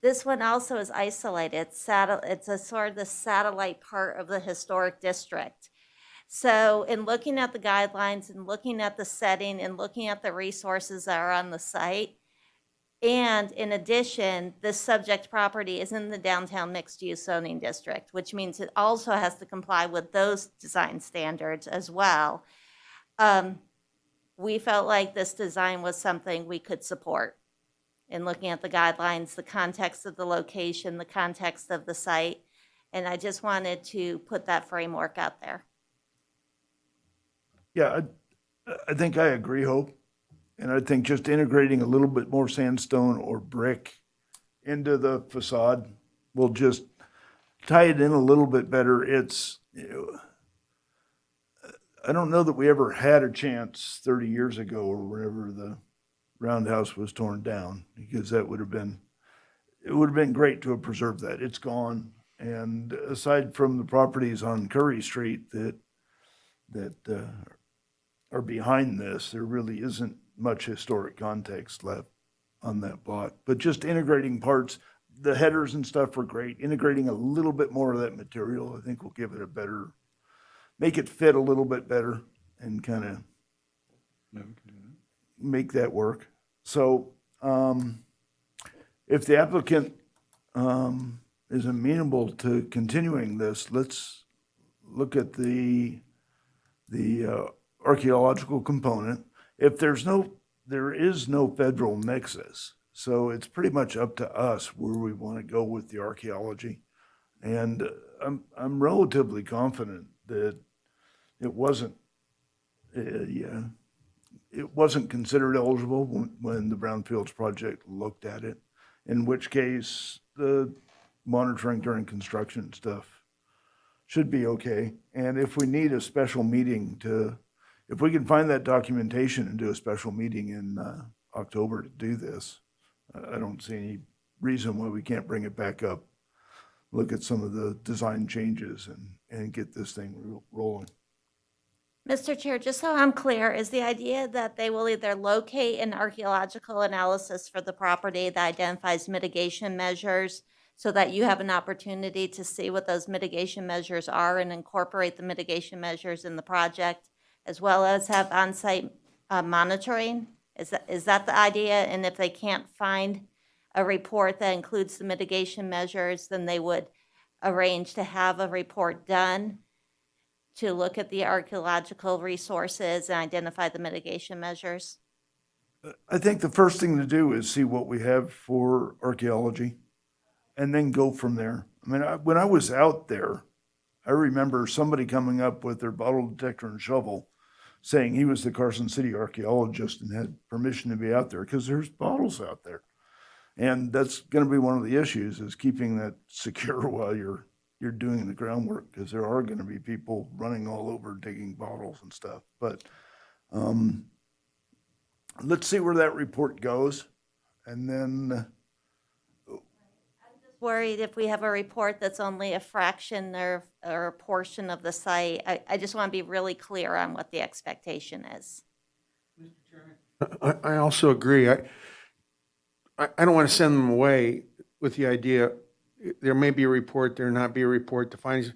This one also is isolated. It's a sort of the satellite part of the historic district. So in looking at the guidelines and looking at the setting and looking at the resources that are on the site, and in addition, this subject property is in the downtown mixed-use zoning district, which means it also has to comply with those design standards as well. We felt like this design was something we could support in looking at the guidelines, the context of the location, the context of the site, and I just wanted to put that framework out there. Yeah, I think I agree, Hope. And I think just integrating a little bit more sandstone or brick into the facade will just tie it in a little bit better. I don't know that we ever had a chance 30 years ago or whenever the roundhouse was torn down, because it would have been great to have preserved that. It's gone. And aside from the properties on Curry Street that are behind this, there really isn't much historic context left on that plot. But just integrating parts, the headers and stuff were great. Integrating a little bit more of that material, I think will give it make it fit a little bit better and kind of make that work. So, if the applicant, is amenable to continuing this, let's look at the archaeological component. If there is no federal nexus, so it's pretty much up to us where we want to go with the archaeology. And I'm relatively confident that it wasn't considered eligible when the Brownfields project looked at it, in which case the monitoring during construction stuff should be okay. And if we need a special meeting if we can find that documentation and do a special meeting in October to do this, I don't see any reason why we can't bring it back up, look at some of the design changes and get this thing rolling. Mr. Chair, just so I'm clear, is the idea that they will either locate an archaeological analysis for the property that identifies mitigation measures so that you have an opportunity to see what those mitigation measures are and incorporate the mitigation measures in the project, as well as have on-site monitoring? Is that the idea? And if they can't find a report that includes the mitigation measures, then they would arrange to have a report done to look at the archaeological resources and identify the mitigation measures? I think the first thing to do is see what we have for archaeology and then go from there. I mean, when I was out there, I remember somebody coming up with their bottle detector and shovel saying he was the Carson City archaeologist and had permission to be out there because there's bottles out there. And that's going to be one of the issues, is keeping that secure while you're doing the groundwork, because there are going to be people running all over digging bottles and stuff. But let's see where that report goes. And then, Worried if we have a report that's only a fraction or a portion of the site. I just want to be really clear on what the expectation is. I also agree. I don't want to send them away with the idea, there may be a report, there not be a report. The findings,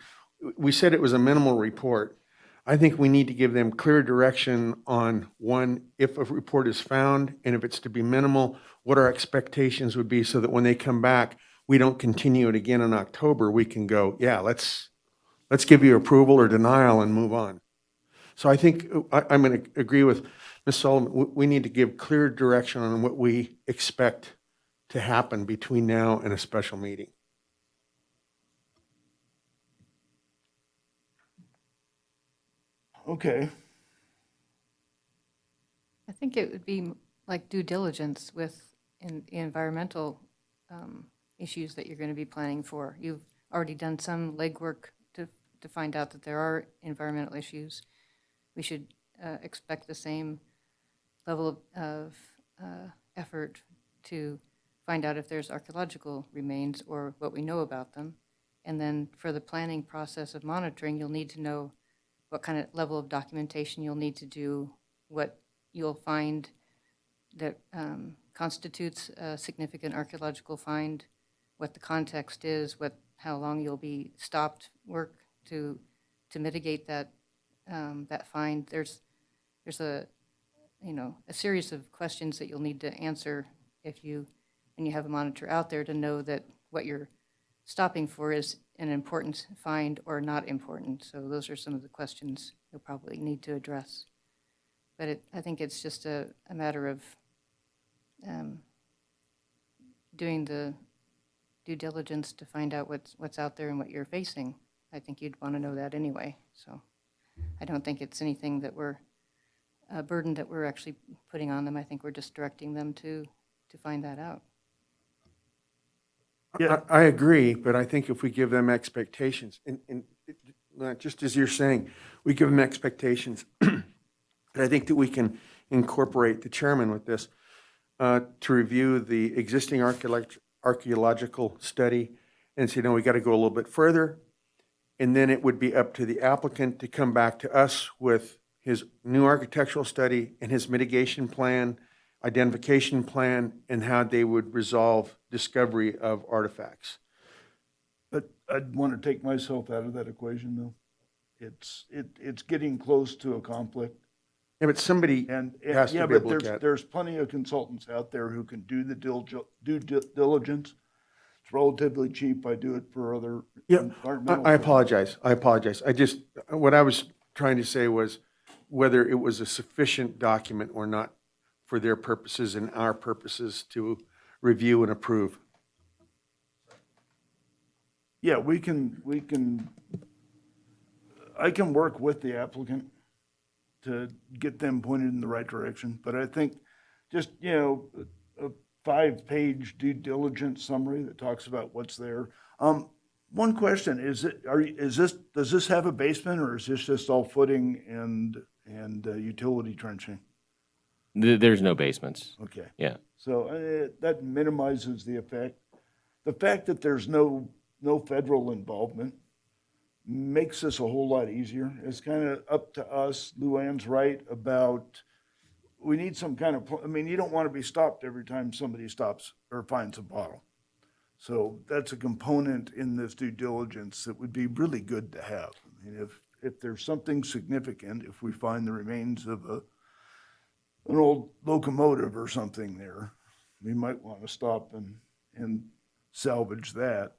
we said it was a minimal report. I think we need to give them clear direction on, one, if a report is found, and if it's to be minimal, what our expectations would be, so that when they come back, we don't continue it again in October. We can go, yeah, let's give you approval or denial and move on. So I think I'm going to agree with Ms. Sullivan. We need to give clear direction on what we expect to happen between now and a special meeting. okay. I think it would be like due diligence with environmental issues that you're going to be planning for. You've already done some legwork to find out that there are environmental issues. We should expect the same level of effort to find out if there's archaeological remains or what we know about them. And then for the planning process of monitoring, you'll need to know what kind of level of documentation you'll need to do, what you'll find that constitutes a significant archaeological find, what the context is, how long you'll be stopped work to mitigate that that find. There's a series of questions that you'll need to answer when you have a monitor out there, to know that what you're stopping for is an important find or not important. So those are some of the questions you'll probably need to address. But I think it's just a matter of doing the due diligence to find out what's out there and what you're facing. I think you'd want to know that anyway. So I don't think it's anything that we're burden that we're actually putting on them. I think we're just directing them to find that out. Yeah. I agree, but I think if we give them expectations, not just as you're saying, we give them expectations, and I think that we can incorporate the chairman with this, to review the existing archaeological study and say, no, we got to go a little bit further. And then it would be up to the applicant to come back to us with his new architectural study and his mitigation plan, identification plan, and how they would resolve discovery of artifacts. But I'd want to take myself out of that equation, though. It's getting close to a conflict. Yeah, but somebody And, has yeah, to be but able to look at. there's plenty of consultants out there who can do the due diligence. It's relatively cheap. I do it for other Yeah, environmental. I apologize. I just, what I was trying to say was whether it was a sufficient document or not for their purposes and our purposes to review and approve. Yeah, I can work with the applicant to get them pointed in the right direction, but I think just, a 5-page due diligence summary that talks about what's there. One question, does this have a basement, or is this just all footing and utility trenching? There's no basements. Okay. Yeah. So that minimizes the effect. The fact that there's no federal involvement makes this a whole lot easier. It's kind of up to us. Luann's right about, we need some kind of, you don't want to be stopped every time somebody stops or finds a bottle. So that's a component in this due diligence that would be really good to have. If there's something significant, if we find the remains of an old locomotive or something there, we might want to stop and salvage that.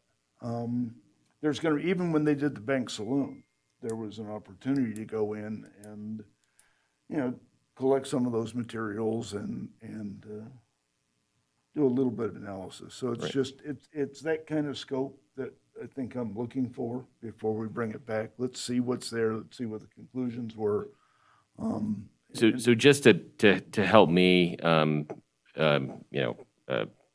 There's going to, even when they did the Bank Saloon, there was an opportunity to go in and, collect some of those materials and do a little bit of analysis. So it's Right. just, it's that kind of scope that I think I'm looking for before we bring it back. Let's see what's there. Let's see what the conclusions were. So just to help me,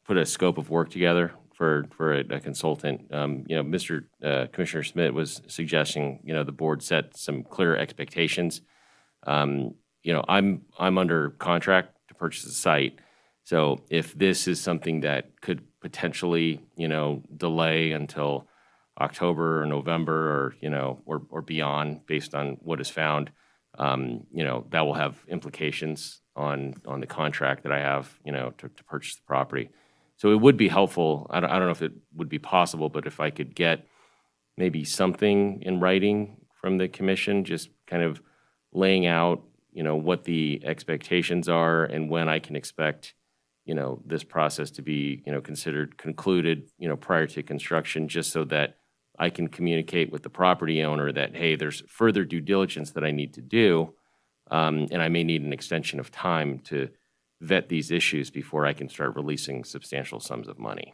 put a scope of work together for a consultant, Mr. Commissioner Schmidt was suggesting, the board set some clear expectations. I'm under contract to purchase a site. So if this is something that could potentially, delay until October or November or beyond based on what is found, that will have implications on the contract that I have, to purchase the property. So it would be helpful, I don't know if it would be possible, but if I could get maybe something in writing from the commission, just kind of laying out, what the expectations are and when I can expect, this process to be, considered concluded, prior to construction, just so that I can communicate with the property owner that, hey, there's further due diligence that I need to do, and I may need an extension of time to vet these issues before I can start releasing substantial sums of money.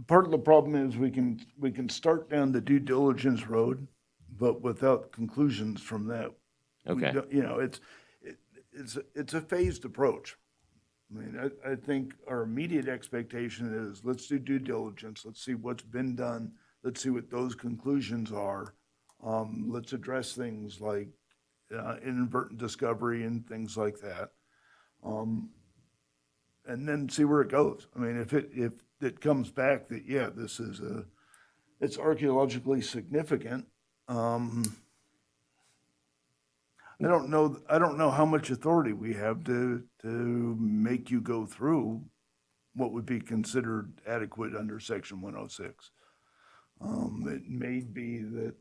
Part of the problem is we can start down the due diligence road, but without conclusions from that. Okay. It's a phased approach. I think our immediate expectation is, let's do due diligence, let's see what's been done, let's see what those conclusions are. Let's address things like inadvertent discovery and things like that. And then see where it goes. If it comes back that, yeah, it's archaeologically significant, I don't know how much authority we have to make you go through what would be considered adequate under Section 106. It may be that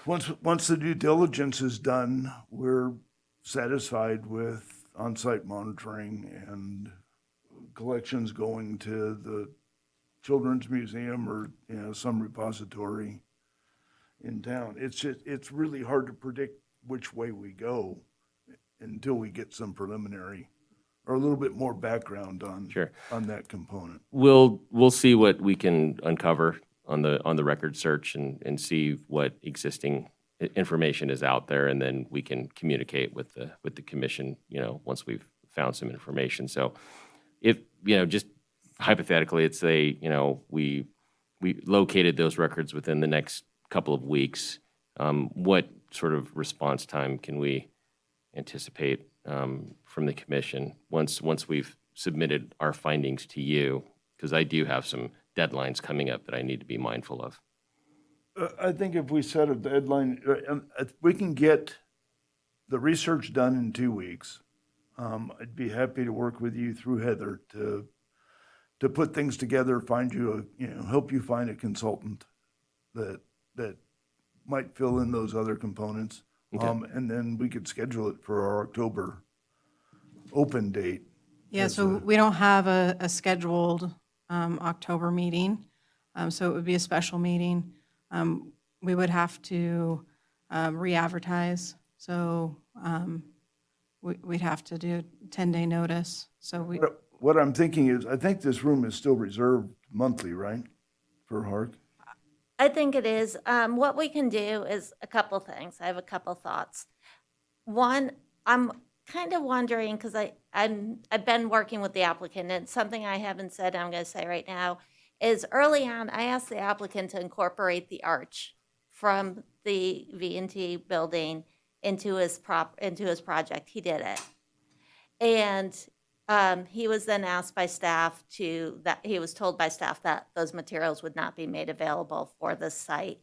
once the due diligence is done, we're satisfied with on-site monitoring and collections going to the Children's Museum or, some repository in town. It's really hard to predict which way we go until we get some preliminary or a little bit more background on Sure. on that component. We'll see what we can uncover on the record search and see what existing information is out there, and then we can communicate with the commission, once we've found some information. So if, just hypothetically, it's we located those records within the next couple of weeks, what sort of response time can we anticipate from the commission once we've submitted our findings to you? Because I do have some deadlines coming up that I need to be mindful of. I think if we set a deadline, if we can get the research done in 2 weeks, I'd be happy to work with you through Heather to put things together, find you help you find a consultant that might fill in those other components. Okay. And then we could schedule it for our October open date. Yeah, so we don't have a scheduled October meeting, so it would be a special meeting. We would have to re-advertise, so we'd have to do a 10-day notice. So What I'm thinking is, I think this room is still reserved monthly, right, for HARC? I think it is. What we can do is a couple things. I have a couple thoughts. One, I'm kind of wondering, because I've been working with the applicant, and something I haven't said, I'm going to say right now, is early on, I asked the applicant to incorporate the arch from the V&T building into his project. He did it. And he was then asked by staff he was told by staff that those materials would not be made available for this site.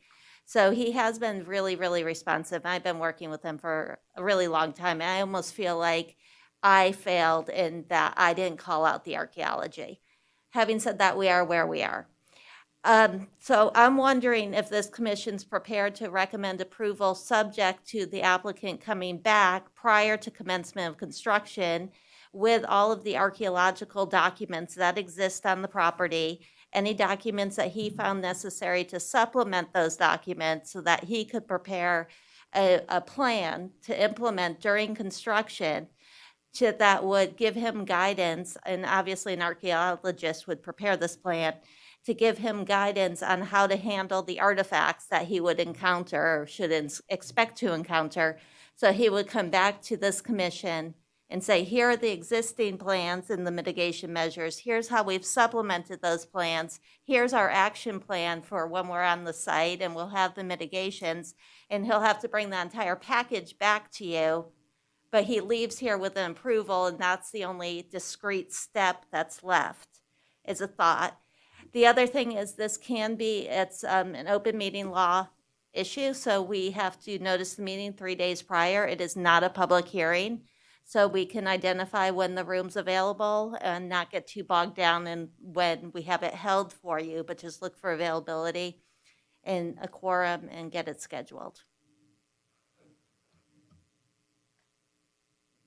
So he has been really, really responsive. I've been working with him for a really long time. And I almost feel like I failed in that I didn't call out the archaeology. Having said that, we are where we are. So I'm wondering if this commission's prepared to recommend approval subject to the applicant coming back prior to commencement of construction with all of the archaeological documents that exist on the property, any documents that he found necessary to supplement those documents so that he could prepare a plan to implement during construction that would give him guidance, and obviously an archaeologist would prepare this plan to give him guidance on how to handle the artifacts that he would encounter or should expect to encounter. So he would come back to this commission and say, here are the existing plans and the mitigation measures. Here's how we've supplemented those plans. Here's our action plan for when we're on the site, and we'll have the mitigations. And he'll have to bring the entire package back to you. But he leaves here with an approval, and that's the only discrete step that's left, is a thought. The other thing is it's an open meeting law issue, so we have to notice the meeting 3 days prior. It is not a public hearing, so we can identify when the room's available and not get too bogged down in when we have it held for you, but just look for availability and a quorum and get it scheduled.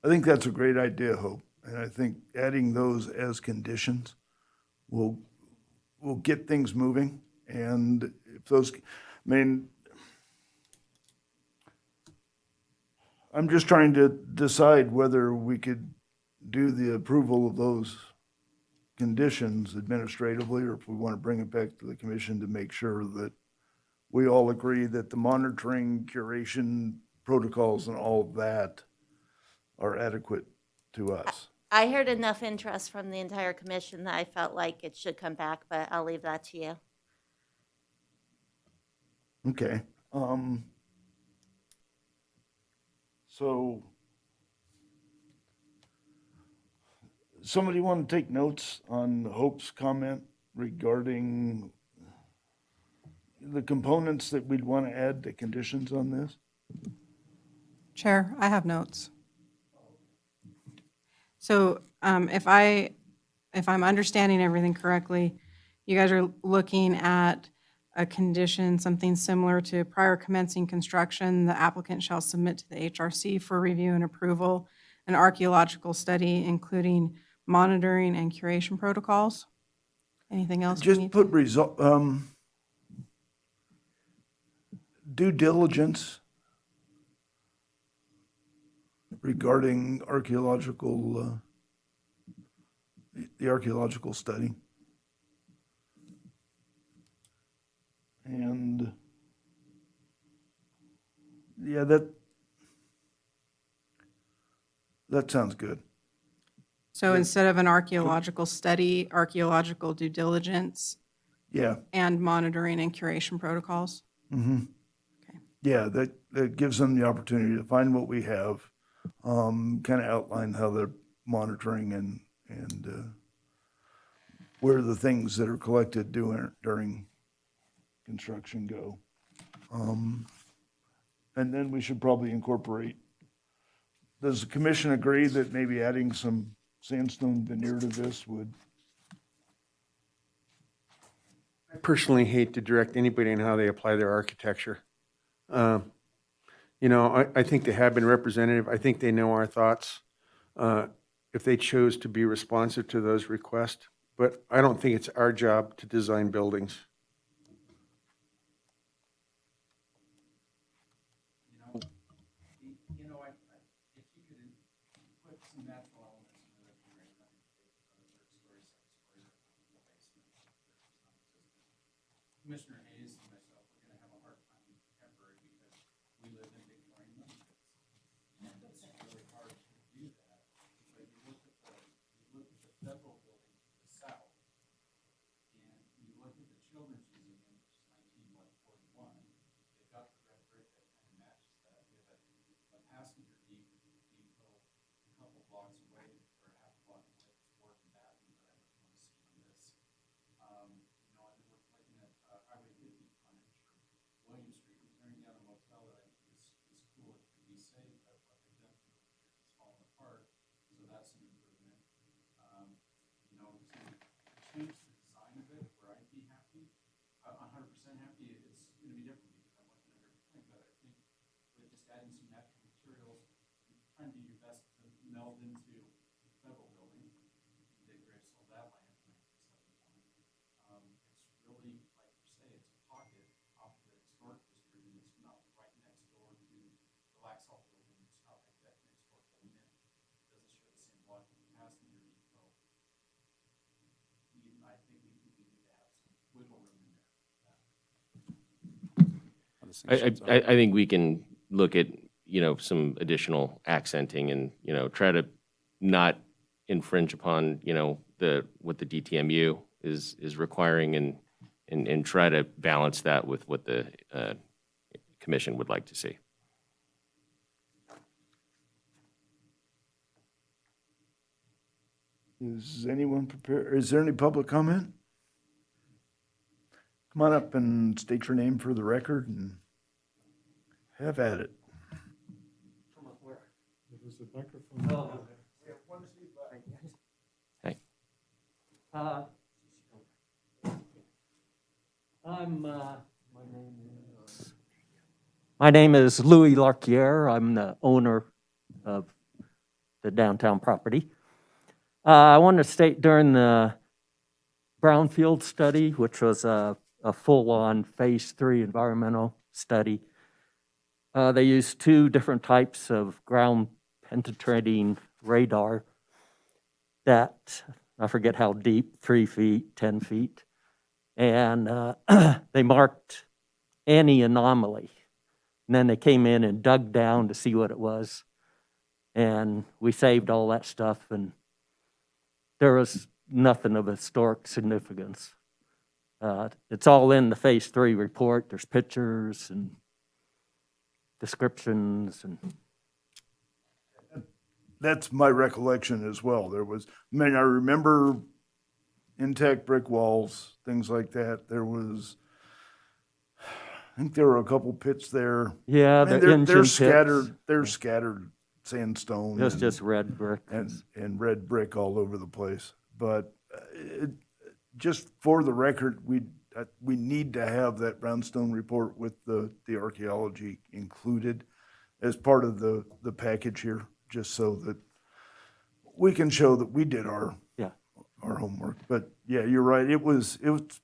I think that's a great idea, Hope. And I think adding those as conditions will get things moving. And if those, I'm just trying to decide whether we could do the approval of those conditions administratively, or if we want to bring it back to the commission to make sure that we all agree that the monitoring, curation protocols and all of that are adequate to us. I heard enough interest from the entire commission that I felt like it should come back, but I'll leave that to you. Okay. So somebody want to take notes on Hope's comment regarding the components that we'd want to add to conditions on this? Chair, I have notes. So if I'm understanding everything correctly, you guys are looking at a condition, something similar to prior commencing construction, the applicant shall submit to the HRC for review and approval an archaeological study, including monitoring and curation protocols. Anything else? Just put due diligence regarding archaeological, the archaeological study. And Yeah, that sounds good. So instead of an archaeological study, archaeological due diligence Yeah. and monitoring and curation protocols? Mm-hmm. Okay. Yeah, that gives them the opportunity to find what we have, kind of outline how they're monitoring and where the things that are collected during construction go. And then we should probably incorporate, does the commission agree that maybe adding some sandstone veneer to this would? I personally hate to direct anybody on how they apply their architecture. You know, I think they have been representative. I think they know our thoughts. If they chose to be responsive to those requests, but I don't think it's our job to design buildings. If you could put some natural elements in the engineering, I think third story, second story, the basement. Commissioner Hayes and myself are gonna have a hard time with temporary because we live in Victorian neighborhoods. And it's really hard to do that. But you look at the federal building to the south, and you look at the Children's Museum, which is 1941, they've got the red brick that kind of matches that. We have a passenger depot a couple blocks away, or half a block away, that's more than that, but I don't want to see on this. You know, and then we're looking at Highway 50 frontage, or William Street, we're tearing down a motel that I think is cool, it can be safe, but what they've done to it is falling apart, so that's an improvement. You know, to change the design of it, where I'd be happy, 100% happy, it's gonna be different because I'm looking at everything, but I think with just adding some natural materials, trying to do your best to meld into the federal building. Dick Graves sold that land in 1971. It's really, like you say, it's a pocket off the historic district, and it's not right next door to the Laxalt building. It's not like that next door building in. It doesn't share the same block with the passenger depot. I think we need to have some wiggle room in there. I think we can look at, you know, some additional accenting and, you know, try to not infringe upon, you know, what the DTMU is requiring and try to balance that with what the commission would like to see. Is anyone prepared? Is there any public comment? Come on up and state your name for the record and have at it. There's a microphone. Hey. My name is Louis Larquier. I'm the owner of the downtown property. I want to state during the brownfield study, which was a full-on Phase 3 environmental study, they used two different types of ground penetrating radar that, I forget how deep, 3 feet, 10 feet, and they marked any anomaly. And then they came in and dug down to see what it was. And we saved all that stuff, and there was nothing of historic significance. It's all in the Phase 3 report. There's pictures and descriptions and. That's my recollection as well. There was, I mean, I remember intact brick walls, things like that. There was, I think there were a couple pits there. Yeah, I mean, the engine they're pits. scattered. They're scattered sandstone. It's and- just red brick. and red brick all over the place. But just for the record, we need to have that brownstone report with the archaeology included as part of the package here, just so that we can show that we did our homework. But yeah, you're right. It was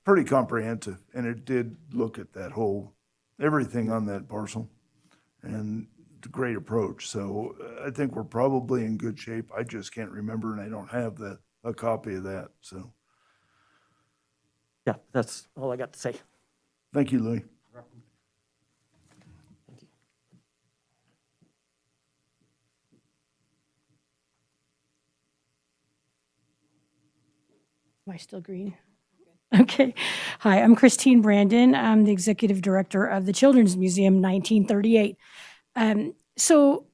pretty comprehensive, and it did look at that whole everything on that parcel, and it's a great approach. So I think we're probably in good shape. I just can't remember, and I don't have a copy of that. So Yeah, that's all I got to say. thank you, Louis. I still green? Okay. Hi, I'm Christine Brandon. I'm the executive director of the Children's Museum 1938. So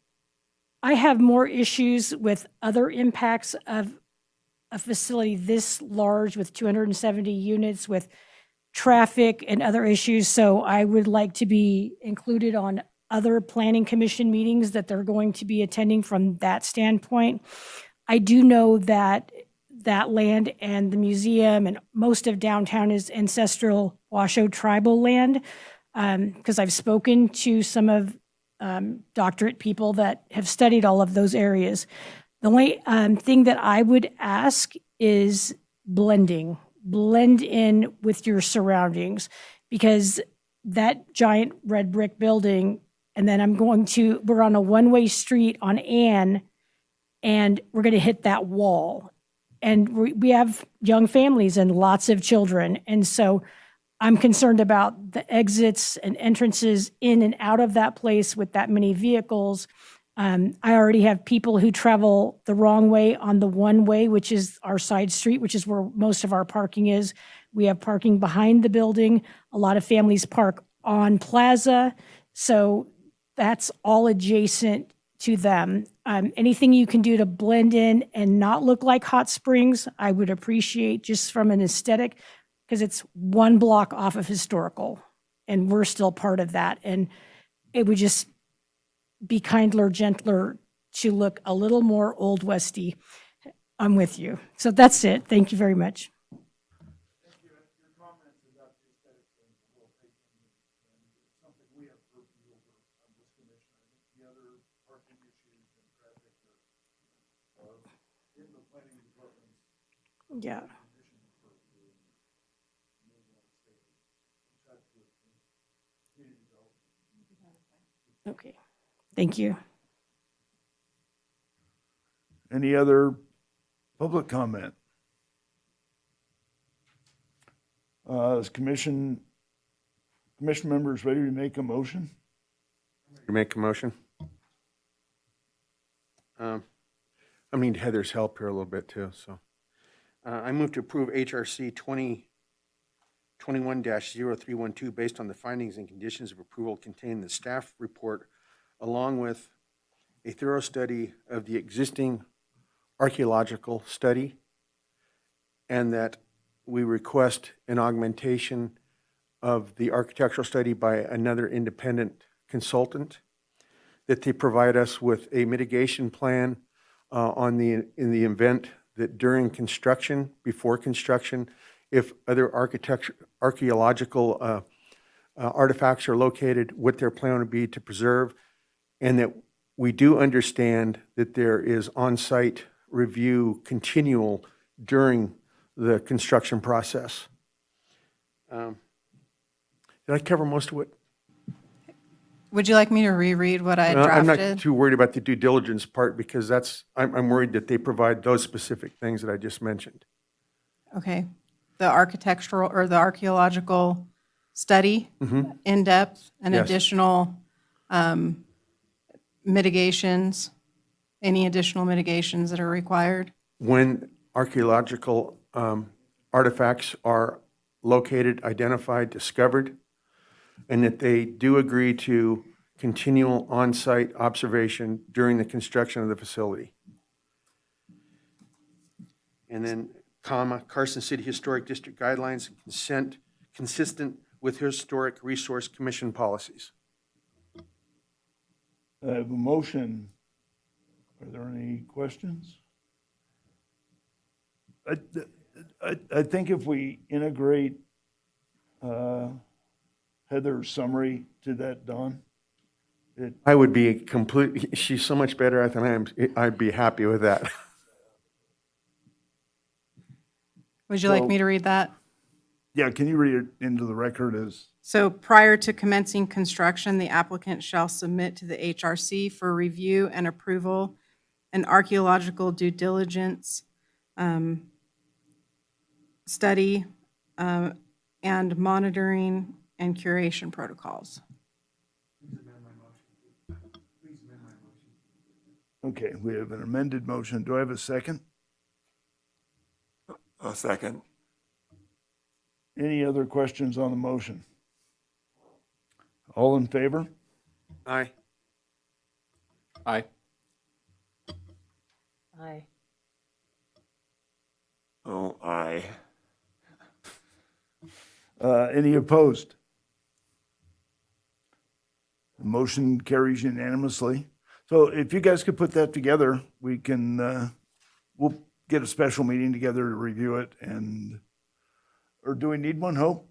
I have more issues with other impacts of a facility this large with 270 units with traffic and other issues. So I would like to be included on other planning commission meetings that they're going to be attending from that standpoint. I do know that that land and the museum and most of downtown is ancestral Washoe tribal land, because I've spoken to some of doctorate people that have studied all of those areas. The only thing that I would ask is blending. Blend in with your surroundings, because that giant red brick building, and then we're on a one-way street on Ann, and we're going to hit that wall. And we have young families and lots of children. And so I'm concerned about the exits and entrances in and out of that place with that many vehicles. I already have people who travel the wrong way on the one way, which is our side street, which is where most of our parking is. We have parking behind the building. A lot of families park on Plaza. So that's all adjacent to them. Anything you can do to blend in and not look like Hot Springs, I would appreciate, just from an aesthetic, because it's one block off of Historical, and we're still part of that. And it would just be kindler, gentler to look a little more Old Westy. I'm with you. So that's it. Thank you very much. Yeah. Okay. Thank you. Any other public comment? Is commission members ready to make a motion? You make a motion? I need Heather's help here a little bit too, so. I move to approve HRC 2021-0312 based on the findings and conditions of approval contained in the staff report, along with a thorough study of the existing archaeological study, and that we request an augmentation of the architectural study by another independent consultant, that they provide us with a mitigation plan in the event that during construction, before construction, if other archaeological artifacts are located, what their plan would be to preserve, and that we do understand that there is on-site review continual during the construction process. Did I cover most of what? Would you like me to reread what I I'm not drafted? too worried about the due diligence part, because I'm worried that they provide those specific things that I just mentioned. Okay. The architectural or the archaeological study, in depth, and Yes. additional mitigations, any additional mitigations that are required? When archaeological artifacts are located, identified, discovered, and that they do agree to continual on-site observation during the construction of the facility. And then, comma, Carson City Historic District guidelines and consistent with Historic Resource Commission policies. I have a motion. Are there any questions? I think if we integrate Heather's summary to that, Don, I would be completely, she's so much better at than I am. I'd be happy with that. Would you like So- me to read that? yeah, can you read it into the record as, So prior to commencing construction, the applicant shall submit to the HRC for review and approval an archaeological due diligence study and monitoring and curation protocols. okay, we have an amended motion. Do I have a second? A second. Any other questions on the motion? All in favor? Aye. Aye. Aye. Oh, aye. Any opposed? The motion carries unanimously. So if you guys could put that together, we can, we'll get a special meeting together to review it or do we need one, Hope?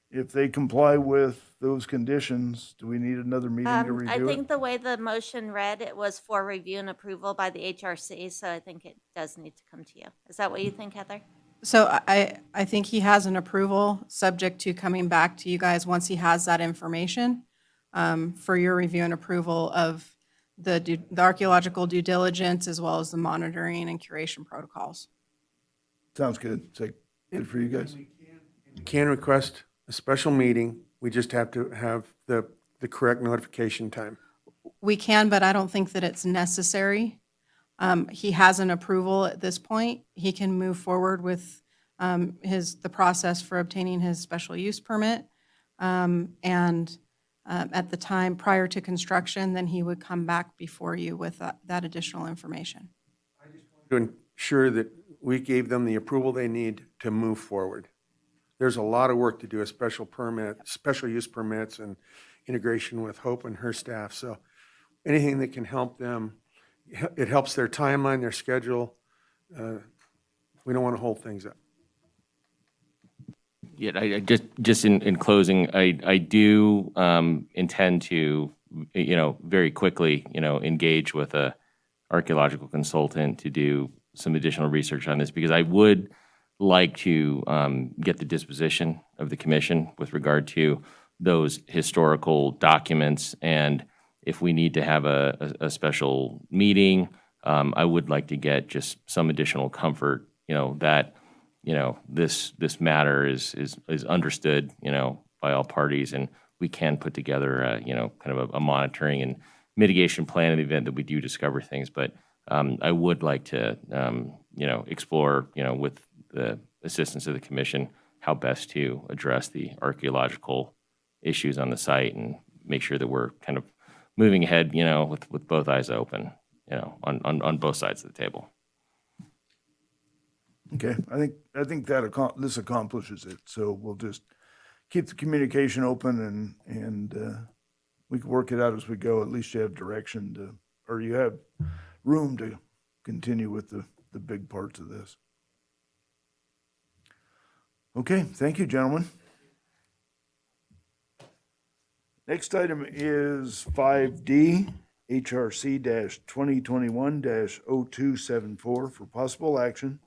If they comply with those conditions, do we need another meeting to I review it? think the way the motion read, it was for review and approval by the HRC, so I think it does need to come to you. Is that what you think, Heather? So I think he has an approval, subject to coming back to you guys once he has that information for your review and approval of the archaeological due diligence as well as the monitoring and curation protocols. Sounds good. Is that good for you guys? Can request a special meeting. We just have to have the correct notification time. We can, but I don't think that it's necessary. He has an approval at this point. He can move forward with the process for obtaining his special use permit. And at the time prior to construction, then he would come back before you with that additional information. To ensure that we gave them the approval they need to move forward. There's a lot of work to do, a special permit, special use permits and integration with Hope and her staff. So anything that can help them, it helps their timeline, their schedule. We don't want to hold things up. Yeah, I just in closing, I do intend to, very quickly, engage with a archaeological consultant to do some additional research on this, because I would like to get the disposition of the commission with regard to those historical documents. And if we need to have a special meeting, I would like to get just some additional comfort, that this matter is understood, by all parties, and we can put together, kind of a monitoring and mitigation plan in the event that we do discover things. But I would like to, explore, with the assistance of the commission, how best to address the archaeological issues on the site and make sure that we're kind of moving ahead, with both eyes open, on both sides of the table. Okay, I think that this accomplishes it. So we'll just keep the communication open and we can work it out as we go. At least you have direction or you have room to continue with the big parts of this. Okay, thank you, gentlemen. Next item is 5D, HRC-2021-0274 for possible action.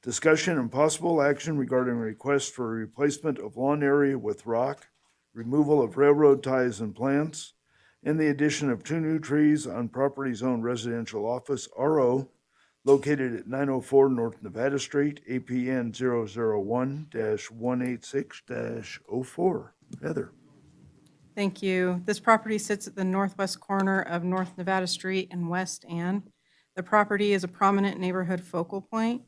Discussion and possible action regarding a request for a replacement of lawn area with rock, removal of railroad ties and plants, and the addition of 2 new trees on property zone residential office, RO, located at 904 North Nevada Street, APN 001-186-04. Heather. Thank you. This property sits at the northwest corner of North Nevada Street and West Ann. The property is a prominent neighborhood focal point.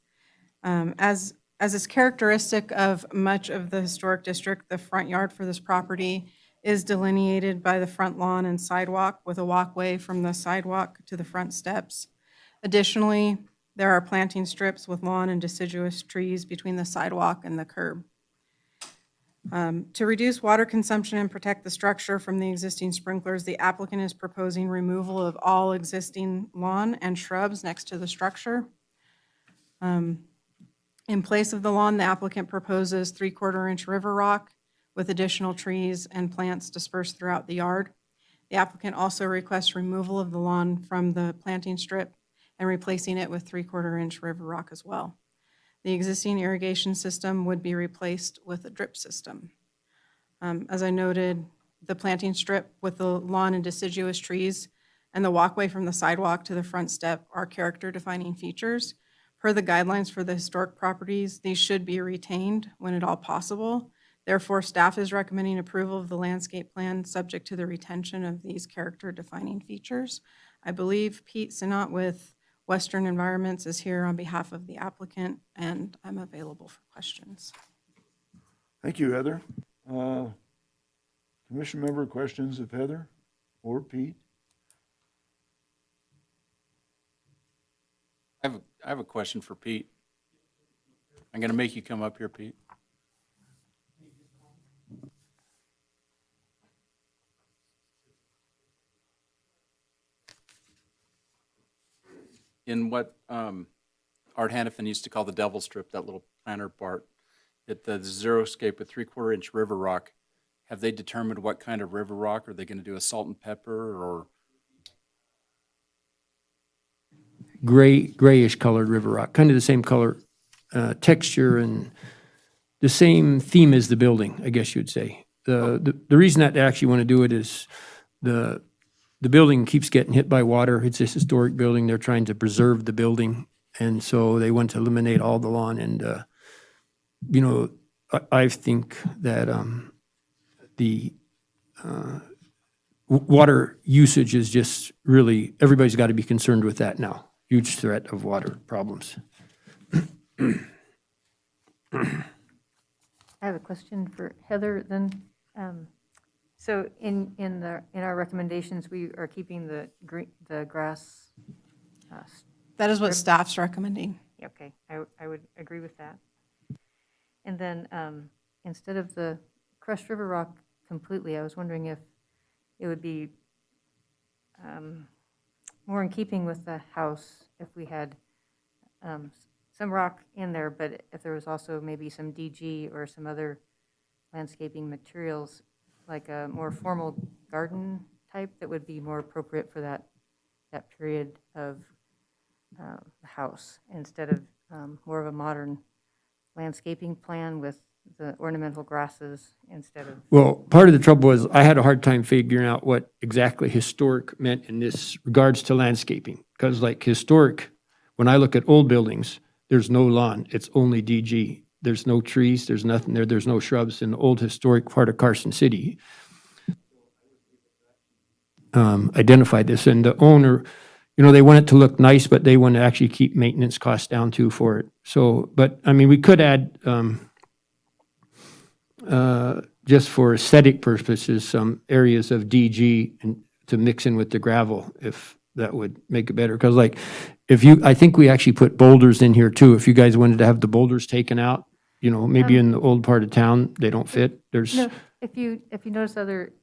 As is characteristic of much of the historic district, the front yard for this property is delineated by the front lawn and sidewalk with a walkway from the sidewalk to the front steps. Additionally, there are planting strips with lawn and deciduous trees between the sidewalk and the curb. To reduce water consumption and protect the structure from the existing sprinklers, the applicant is proposing removal of all existing lawn and shrubs next to the structure. In place of the lawn, the applicant proposes 3/4-inch river rock with additional trees and plants dispersed throughout the yard. The applicant also requests removal of the lawn from the planting strip and replacing it with 3/4-inch river rock as well. The existing irrigation system would be replaced with a drip system. As I noted, the planting strip with the lawn and deciduous trees and the walkway from the sidewalk to the front step are character-defining features. Per the guidelines for the historic properties, these should be retained when at all possible. Therefore, staff is recommending approval of the landscape plan subject to the retention of these character-defining features. I believe Pete Sinot with Western Environments is here on behalf of the applicant, and I'm available for questions. Thank you, Heather. Commission member questions of Heather or Pete? I have a question for Pete. I'm going to make you come up here, Pete. In what Art Hannafin used to call the devil strip, that little planter part, at the xeriscape with 3/4 inch river rock, have they determined what kind of river rock? Are they going to do a salt and pepper or? Grayish colored river rock, kind of the same color, texture, and the same theme as the building, I guess you'd say. The reason that they actually want to do it is the building keeps getting hit by water. It's this historic building. They're trying to preserve the building, and so they want to eliminate all the lawn. And I think that the water usage is just really, everybody's got to be concerned with that now. Huge threat of water problems. I have a question for Heather then. So in our recommendations, we are keeping the grass. That is what staff's recommending. Okay, I would agree with that. And then instead of the crushed river rock completely, I was wondering if it would be more in keeping with the house if we had some rock in there, but if there was also maybe some DG or some other landscaping materials, like a more formal garden type that would be more appropriate for that period of the house, instead of more of a modern landscaping plan with the ornamental grasses instead of. Well, part of the trouble was I had a hard time figuring out what exactly historic meant in this regards to landscaping. Because like historic, when I look at old buildings, there's no lawn, it's only DG. There's no trees, there's nothing there, there's no shrubs in the old historic part of Carson City. Identified this, and the owner, they want it to look nice, but they want to actually keep maintenance costs down too for it. So, but I mean, we could add, just for aesthetic purposes, some areas of DG and to mix in with the gravel, if that would make it better. Because like, I think we actually put boulders in here too. If you guys wanted to have the boulders taken out, maybe in the old part of town, they don't fit. There's. No, if you notice other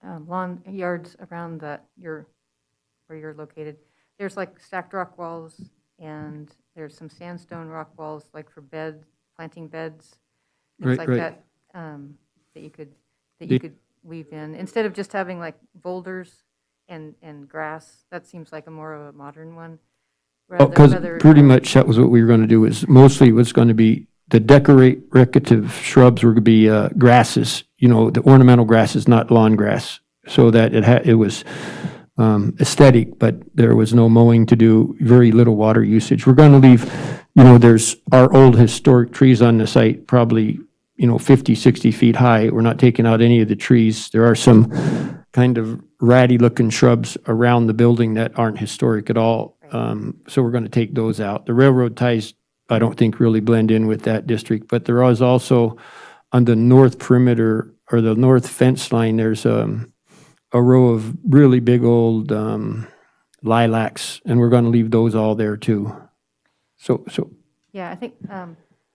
lawn yards around where you're located, there's like stacked rock walls, and there's some sandstone rock walls, like for planting beds, things like Right. that, that you could weave in, instead of just having like boulders and grass. That seems like a more of a modern one. Because pretty much that was what we were going to do, is mostly what's going to be the decorative shrubs were going to be grasses, the ornamental grasses, not lawn grass, so that it was aesthetic, but there was no mowing to do, very little water usage. We're going to leave, there's our old historic trees on the site, probably, 50, 60 feet high. We're not taking out any of the trees. There are some kind of ratty-looking shrubs around the building that aren't historic at all. So we're going to take those out. The railroad ties, I don't think, really blend in with that district, but there is also on the north perimeter or the north fence line, there's a row of really big old lilacs, and we're going to leave those all there too. So Yeah, I think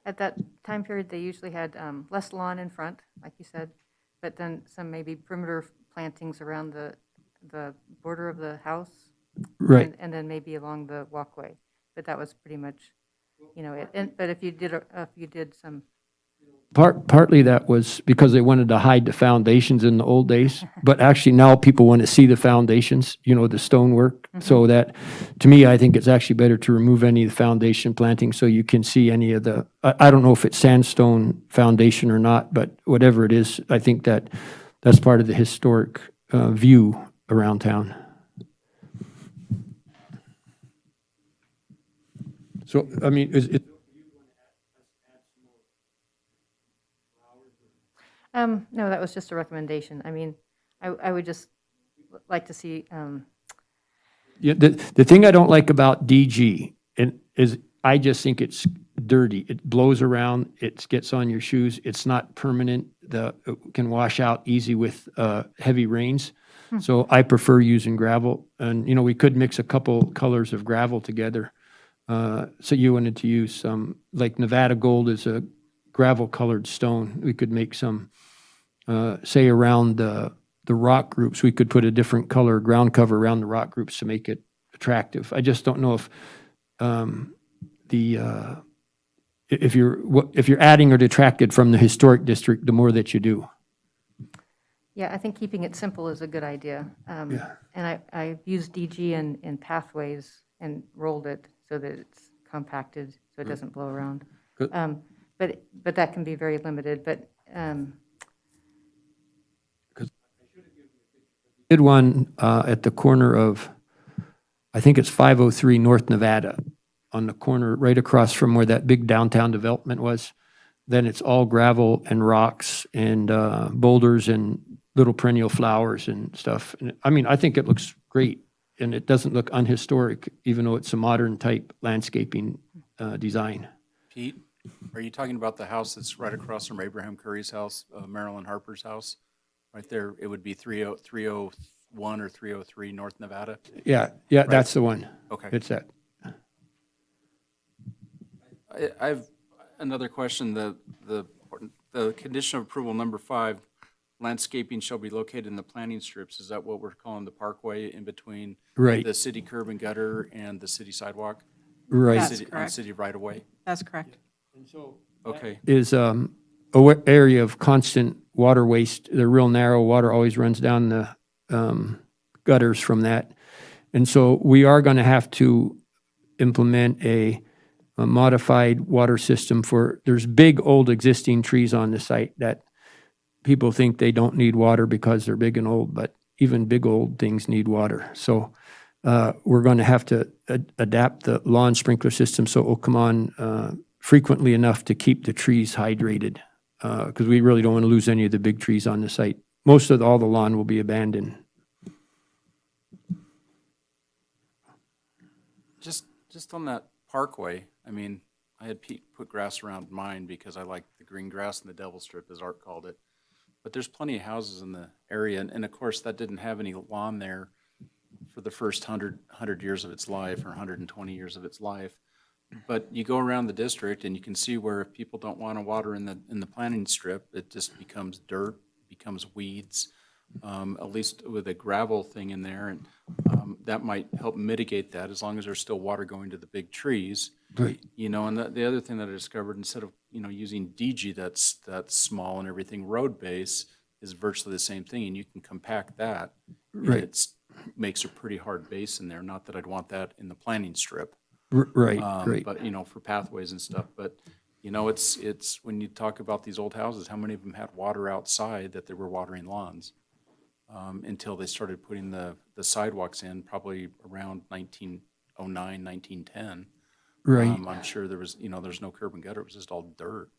at that time period, they usually had less lawn in front, like you said, but then some maybe perimeter plantings around the border of the house. Right. And then maybe along the walkway. But that was pretty much, it. But if you did some. Partly that was because they wanted to hide the foundations in the old days, but actually now people want to see the foundations, the stonework. So that, to me, I think it's actually better to remove any of the foundation planting so you can see any of the, I don't know if it's sandstone foundation or not, but whatever it is, I think that's part of the historic view around town. So, I mean, is it? No, that was just a recommendation. I mean, I would just like to see, Yeah, the thing I don't like about DG is I just think it's dirty. It blows around, it gets on your shoes. It's not permanent. It can wash out easy with heavy rains. So I prefer using gravel. And, you know, we could mix a couple colors of gravel together. So you wanted to use some, like Nevada Gold is a gravel-colored stone. We could make some, say around the rock groups, we could put a different color ground cover around the rock groups to make it attractive. I just don't know if if you're adding or detracted from the historic district, the more that you do. Yeah, I think keeping it simple is a good idea. Yeah. And I used DG in pathways and rolled it so that it's compacted, so it doesn't blow around. Good. But that can be very limited, but, Did one at the corner of, I think it's 503 North Nevada, on the corner right across from where that big downtown development was. Then it's all gravel and rocks and boulders and little perennial flowers and stuff. And I mean, I think it looks great, and it doesn't look unhistoric, even though it's a modern type landscaping design. Pete, are you talking about the house that's right across from Abraham Curry's house, Marilyn Harper's house? Right there, it would be 301 or 303 North Nevada? Yeah, that's the one. Okay. It's that. I've another question. The condition of approval number 5, landscaping shall be located in the planting strips. Is that what we're calling the parkway in between Right. the city curb and gutter and the city sidewalk? Right. That's On correct. city right of way? That's correct. Okay. Is a area of constant water waste. They're real narrow. Water always runs down the gutters from that. And so we are going to have to implement a modified water system there's big old existing trees on the site that people think they don't need water because they're big and old, but even big old things need water. So we're going to have to adapt the lawn sprinkler system so it will come on frequently enough to keep the trees hydrated, because we really don't want to lose any of the big trees on the site. Most of all the lawn will be abandoned. Just on that parkway, I mean, I had Pete put grass around mine because I like the green grass and the devil strip, as Art called it. But there's plenty of houses in the area, and of course, that didn't have any lawn there for the first 100 years of its life, or 120 years of its life. But you go around the district and you can see where if people don't want to water in the planting strip, it just becomes dirt, becomes weeds, at least with a gravel thing in there. And that might help mitigate that as long as there's still water going to the big trees. Right. You know, and the other thing that I discovered, instead of, using DG that's small and everything, road base is virtually the same thing, and you can compact that. Right. It makes a pretty hard base in there. Not that I'd want that in the planting strip. Right, right. But, for pathways and stuff. But, it's when you talk about these old houses, how many of them had water outside that they were watering lawns? Until they started putting the sidewalks in, probably around 1909, 1910. Right. I'm sure there was, there's no curb and gutter. It was just all dirt.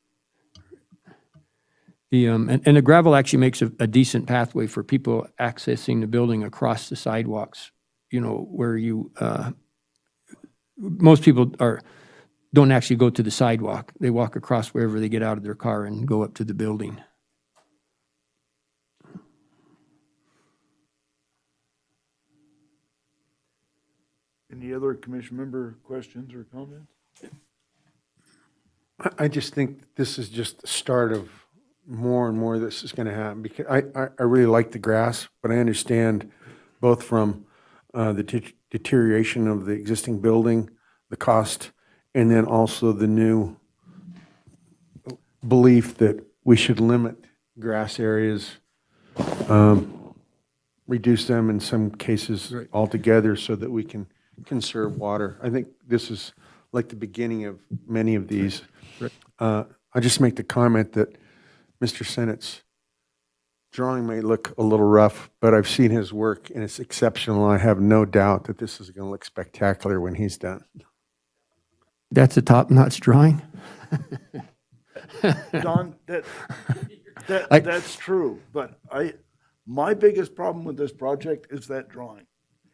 And the gravel actually makes a decent pathway for people accessing the building across the sidewalks, where most people don't actually go to the sidewalk. They walk across wherever they get out of their car and go up to the building. Any other commission member questions or comments? I just think this is just the start of more and more this is going to happen, because I really like the grass, but I understand both from the deterioration of the existing building, the cost, and then also the new belief that we should limit grass areas, reduce them in some cases Right. altogether so that we can conserve water. I think this is like the beginning of many of these. Right. I just make the comment that Mr. Sennett's drawing may look a little rough, but I've seen his work and it's exceptional. I have no doubt that this is going to look spectacular when he's done. That's a top-notch drawing. Don, I- that's true, but my biggest problem with this project is that drawing.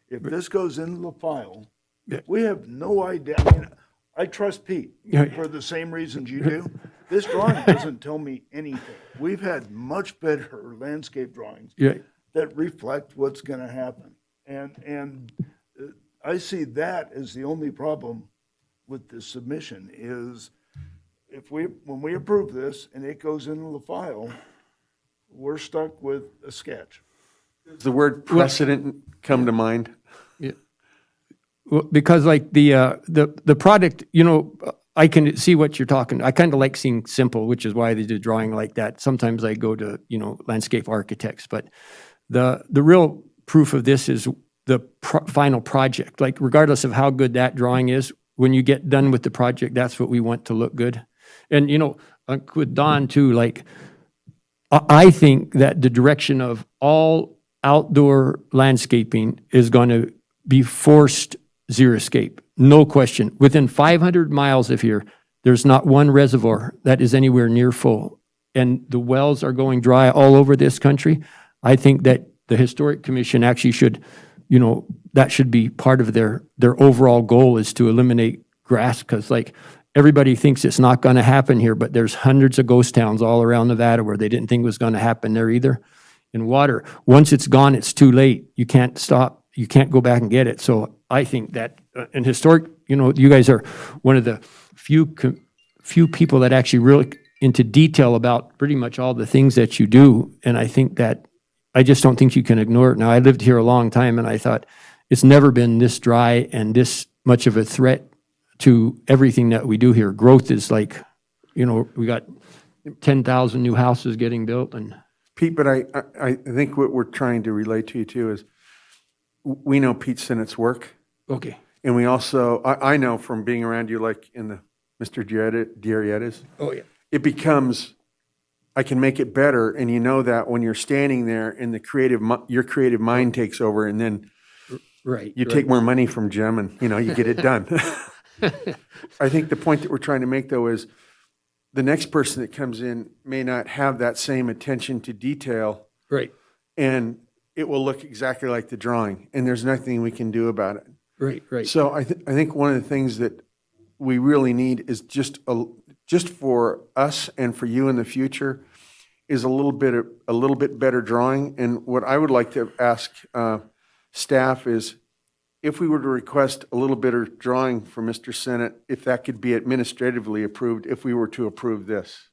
If this goes into the file, we have no idea. I mean, I trust Pete Yeah. for the same reasons you do. This drawing doesn't tell me anything. We've had much better landscape drawings Yeah, that reflect what's gonna happen. And I see that as the only problem with this submission is when we approve this and it goes into the file, we're stuck with a sketch. Does the word precedent come to mind? well, because like the product, you know, I can see what you're talking. I kind of like seeing simple, which is why they do drawing like that. Sometimes I go to, you know, landscape architects, but the real proof of this is the final project. Like regardless of how good that drawing is, when you get done with the project, that's what we want to look good. And, you know, with Don too, like, I think that the direction of all outdoor landscaping is going to be forced xeriscape, no question. Within 500 miles of here, there's not one reservoir that is anywhere near full. And the wells are going dry all over this country. I think that the Historic Commission actually should, you know, that should be part of their overall goal is to eliminate grass, because like everybody thinks it's not going to happen here, but there's hundreds of ghost towns all around Nevada where they didn't think it was going to happen there either. And water, once it's gone, it's too late. You can't stop. You can't go back and get it. So I think that, and historic, you know, you guys are one of the few people that actually really into detail about pretty much all the things that you do. And I think that, I just don't think you can ignore it. Now, I lived here a long time and I thought it's never been this dry and this much of a threat to everything that we do here. Growth is like, you know, we got 10,000 new houses getting built and. Pete, but I think what we're trying to relate to you too is we know Pete Sinnott's work. Okay. And we also, I know from being around you, like in the Mr. Diarietas, Oh, yeah. it becomes, I can make it better. And you know that when you're standing there and your creative mind takes over and then Right. you take more money from Jim and, you know, you get it done. I think the point that we're trying to make though is the next person that comes in may not have that same attention to detail. Right. And it will look exactly like the drawing and there's nothing we can do about it. Right, right. So I think one of the things that we really need is just for us and for you in the future is a little bit better drawing. And what I would like to ask staff is if we were to request a little better drawing from Mr. Sinnott, if that could be administratively approved, if we were to approve this.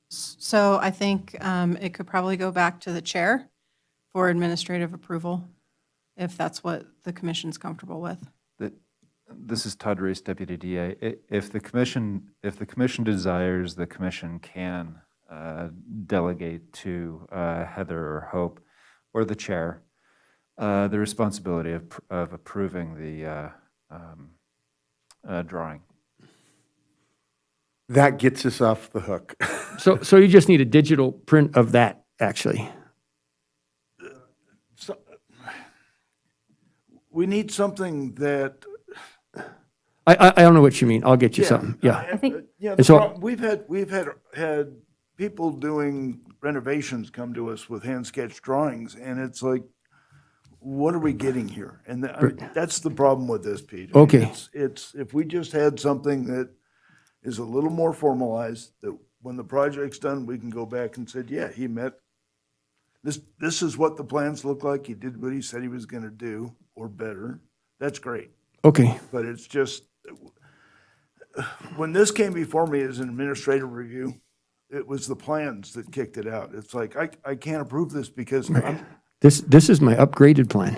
So I think it could probably go back to the chair for administrative approval, if that's what the commission's comfortable with. This is Todd Reese, Deputy DA. If the commission desires, the commission can delegate to Heather or Hope or the chair the responsibility of approving the drawing. That gets us off the hook. So you just need a digital print of that, actually. So, we need something that. I don't know what you mean. I'll get you something. Yeah. I think- Yeah, And so- we've had people doing renovations come to us with hand sketched drawings, and it's like, what are we getting here? And that's the problem with this, Pete. I mean, Okay. It's if we just had something that is a little more formalized, that when the project's done, we can go back and say, yeah, he met. This is what the plans look like. He did what he said he was going to do, or better. That's great. Okay. But it's just, when this came before me as an administrative review, it was the plans that kicked it out. It's like, I can't approve this because This is my upgraded plan.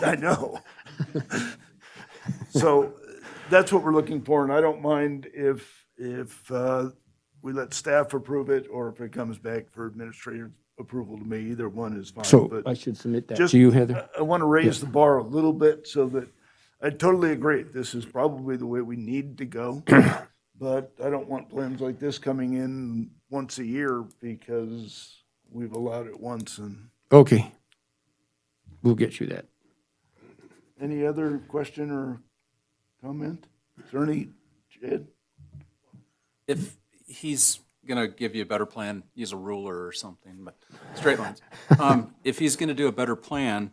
I know. So that's what we're looking for, and I don't mind if we let staff approve it or if it comes back for administrative approval to me. Either one is fine. So but I should submit that just- to you, Heather? I want to raise the bar a little bit so that, I totally agree. This is probably the way we need to go. But I don't want plans like this coming in once a year because we've allowed it once. And Okay. We'll get you that. any other question or comment? Is there any, Jed? If he's gonna give you a better plan, use a ruler or something, but straight lines. If he's gonna do a better plan,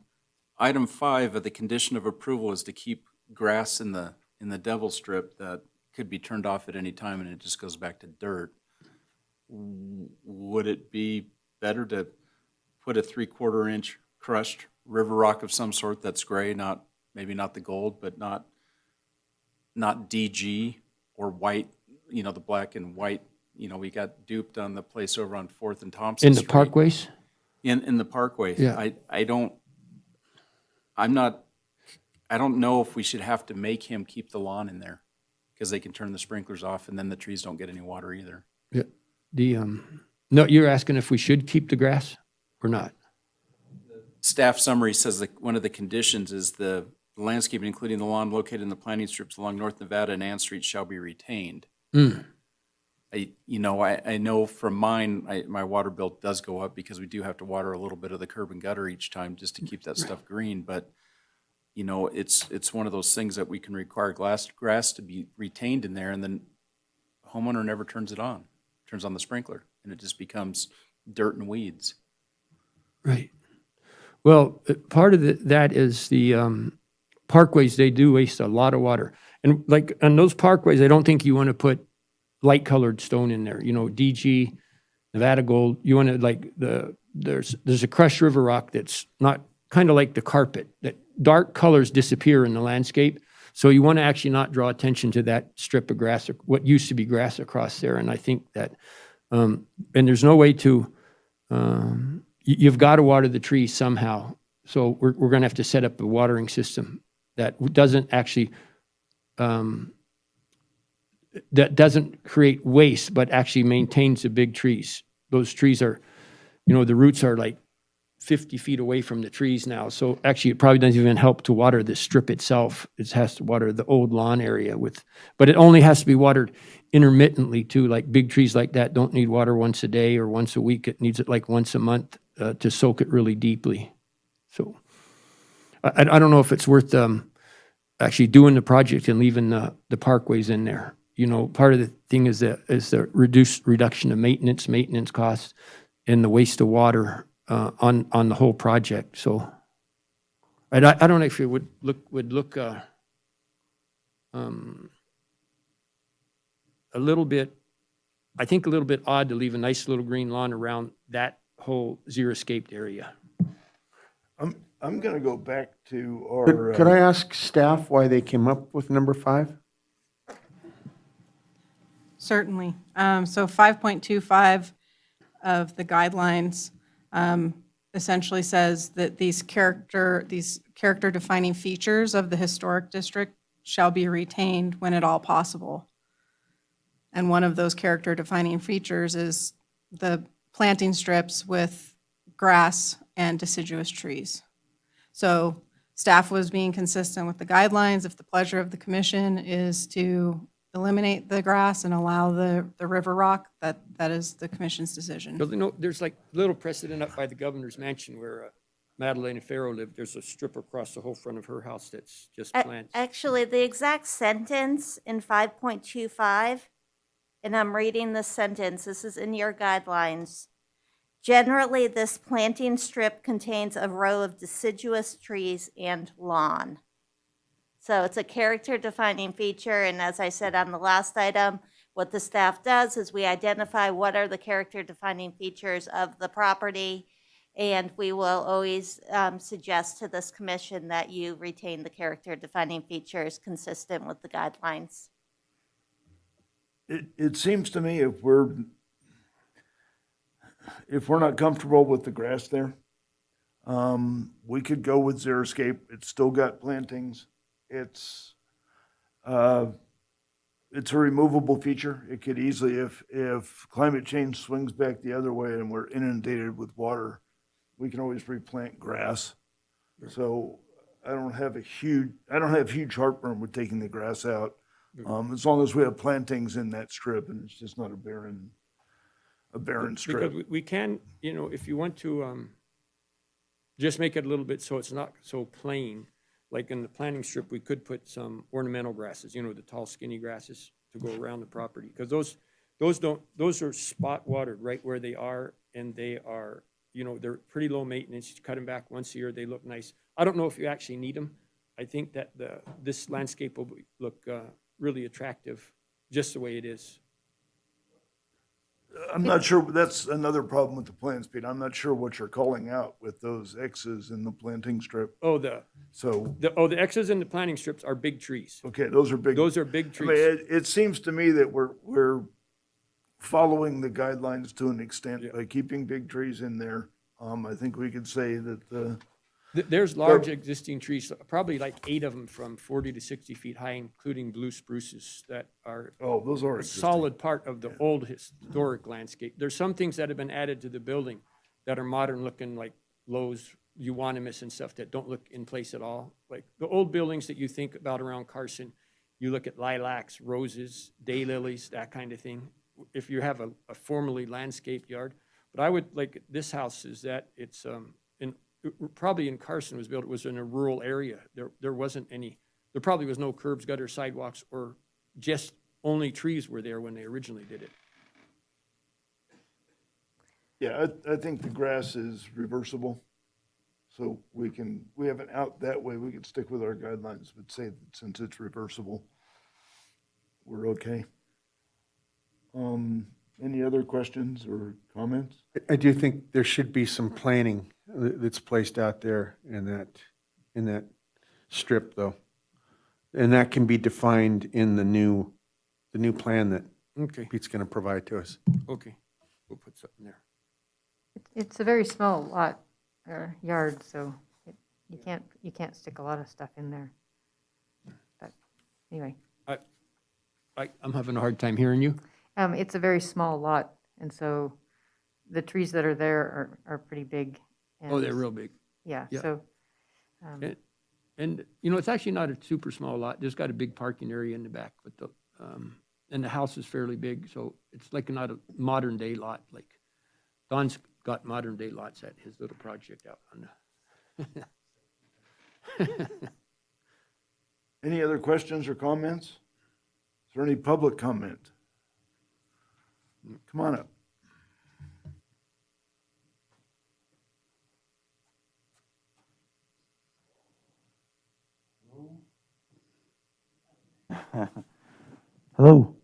item 5 of the condition of approval is to keep grass in the devil strip that could be turned off at any time and it just goes back to dirt. Would it be better to put a 3/4 inch crushed river rock of some sort that's gray, maybe not the gold, but not DG or white, the black and white, we got duped on the place over on 4th and Thompson In the Street. parkways? In the parkway. Yeah. I don't know if we should have to make him keep the lawn in there, because they can turn the sprinklers off and then the trees don't get any water either. Yeah. No, you're asking if we should keep the grass or not? Staff summary says that one of the conditions is the landscaping, including the lawn located in the planting strips along North Nevada and Ann Street, shall be retained. Mm. I know from mine, my water bill does go up because we do have to water a little bit of the curb and gutter each time just to keep that stuff green. But, it's one of those things that we can require grass to be retained in there, and then homeowner never turns on the sprinkler, and it just becomes dirt and weeds. Right. Well, part of that is the parkways, they do waste a lot of water. And like on those parkways, I don't think you want to put light colored stone in there, DG, Nevada Gold. You want to there's a crushed river rock that's not kind of like the carpet, that dark colors disappear in the landscape. So you want to actually not draw attention to that strip of grass, or what used to be grass across there. And I think that, and there's no way to, you've got to water the trees somehow. So we're going to have to set up a watering system that doesn't actually, that doesn't create waste, but actually maintains the big trees. Those trees are, the roots are like 50 feet away from the trees now. So actually, it probably doesn't even help to water the strip itself. It has to water the old lawn area but it only has to be watered intermittently too. Like big trees like that don't need water once a day or once a week. It needs it like once a month to soak it really deeply. So I don't know if it's worth actually doing the project and leaving the parkways in there. Part of the thing is the reduction of maintenance costs and the waste of water on the whole project. So I don't know if it would look a little bit, I think a little bit odd to leave a nice little green lawn around that whole xeriscaped area. I'm going to go back to our. Could I ask staff why they came up with number 5? Certainly. So 5.25 of the guidelines essentially says that these character defining features of the historic district shall be retained when at all possible. And one of those character defining features is the planting strips with grass and deciduous trees. So staff was being consistent with the guidelines. If the pleasure of the commission is to eliminate the grass and allow the river rock, that is the commission's decision. There's like little precedent up by the governor's mansion where Madalena Farrow lived. There's a strip across the whole front of her house that's just plants. Actually, the exact sentence in 5.25, and I'm reading this sentence, this is in your guidelines. Generally, this planting strip contains a row of deciduous trees and lawn. So it's a character defining feature, and as I said on the last item, what the staff does is we identify what are the character defining features of the property, and we will always suggest to this commission that you retain the character defining features consistent with the guidelines. It seems to me if we're not comfortable with the grass there, we could go with xeriscape. It's still got plantings. It's a removable feature. It could easily, if climate change swings back the other way and we're inundated with water, we can always replant grass. So I don't have huge heartburn with taking the grass out, as long as we have plantings in that strip and it's just not a barren strip. Because we can, if you want to just make it a little bit so it's not so plain, like in the planting strip, we could put some ornamental grasses, the tall skinny grasses to go around the property. Because those are spot watered right where they are, and they are, you know, they're pretty low maintenance. You cut them back once a year, they look nice. I don't know if you actually need them. I think that this landscape will look really attractive just the way it is. I'm not sure, that's another problem with the plans, Pete. I'm not sure what you're calling out with those X's in the planting strip. Oh, So, the X's and the planting strips are big trees. okay, those are big. Those are big I mean, trees. it seems to me that we're following the guidelines to an extent by keeping big trees in there. I think we could say that, There's large existing trees, probably like 8 of them from 40 to 60 feet high, including blue spruces that are oh, those are a existing. solid part of the old historic landscape. There's some things that have been added to the building that are modern looking, like Lowe's, euonymus and stuff that don't look in place at all. Like the old buildings that you think about around Carson, you look at lilacs, roses, daylilies, that kind of thing. If you have a formally landscaped yard. But I would, like this house is that it's probably in Carson was built, it was in a rural area. There wasn't any, there probably was no curbs, gutters, sidewalks, or just only trees were there when they originally did it. Yeah, I think the grass is reversible. So we have an out that way, we could stick with our guidelines, but say that since it's reversible, we're okay. Any other questions or comments? I do think there should be some planning that's placed out there in that strip, though. And that can be defined in the new plan that Okay, Pete's going to provide to us. okay. We'll put something there. It's a very small lot or yard, so you can't stick a lot of stuff in there. But anyway, I'm having a hard time hearing you. it's a very small lot, and so the trees that are there are pretty big. Oh, they're and- real big. Yeah, Yeah. so, And, you know, it's actually not a super small lot. There's got a big parking area in the back, but and the house is fairly big, so it's like not a modern day lot. Like Don's got modern day lots at his little project out on the. Any other questions or comments? Is there any public comment? Come on up. Hello,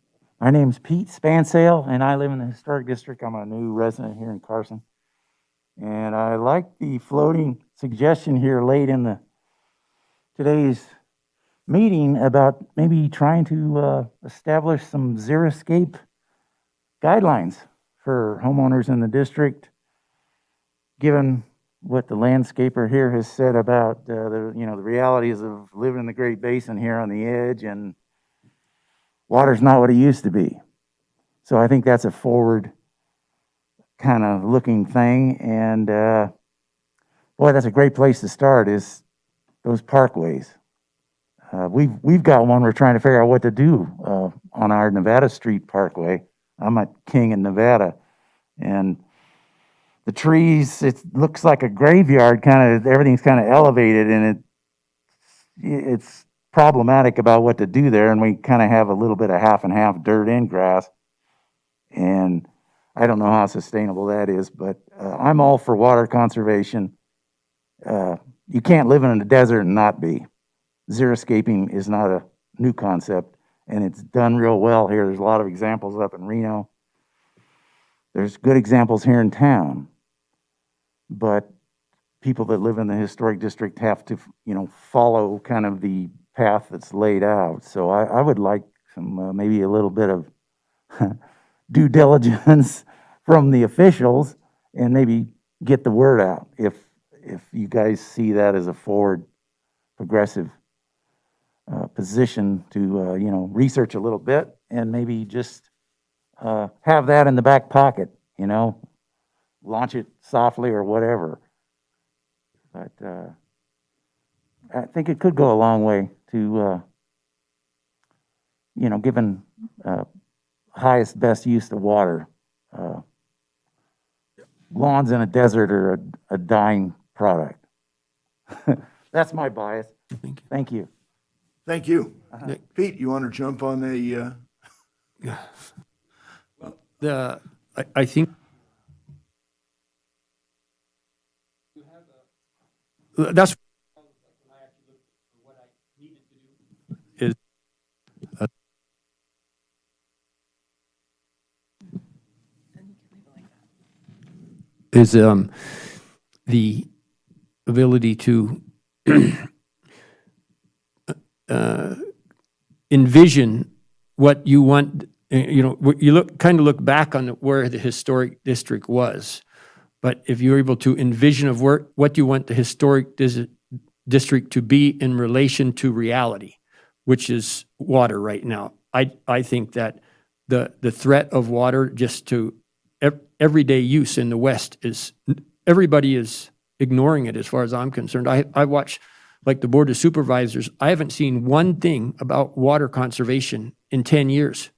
my name's Pete Spansale, and I live in the Historic District. I'm a new resident here in Carson. And I like the floating suggestion here late in today's meeting about maybe trying to establish some xeriscape guidelines for homeowners in the district, given what the landscaper here has said about the realities of living in the Great Basin here on the edge, and water's not what it used to be. So I think that's a forward kind of looking thing. And boy, that's a great place to start, is those parkways. We've got one we're trying to figure out what to do on our Nevada Street Parkway. I'm at King in Nevada. And the trees, it looks like a graveyard, kind of, everything's kind of elevated, and it's problematic about what to do there, and we kind of have a little bit of half and half dirt and grass, and I don't know how sustainable that is, but I'm all for water conservation. You can't live in a desert and not be. Xeriscaping is not a new concept, and it's done real well here. There's a lot of examples up in Reno. There's good examples here in town, but people that live in the historic district have to, follow kind of the path that's laid out. So I would like some, maybe a little bit of due diligence from the officials, and maybe get the word out if you guys see that as a forward progressive position to, research a little bit and maybe just have that in the back pocket, launch it softly or whatever. But I think it could go a long way to, giving highest, best use of water. Lawns in a desert are a dying product. That's my bias. Thank you. Thank you. Pete, you want to jump on I think that's is the ability to envision what you want, you look back on where the historic district was. But if you're able to envision of what you want the historic district to be in relation to reality, which is water right now, I think that the threat of water just to everyday use in the West everybody is ignoring it as far as I'm concerned. I watch, like the Board of Supervisors, I haven't seen one thing about water conservation in 10 years.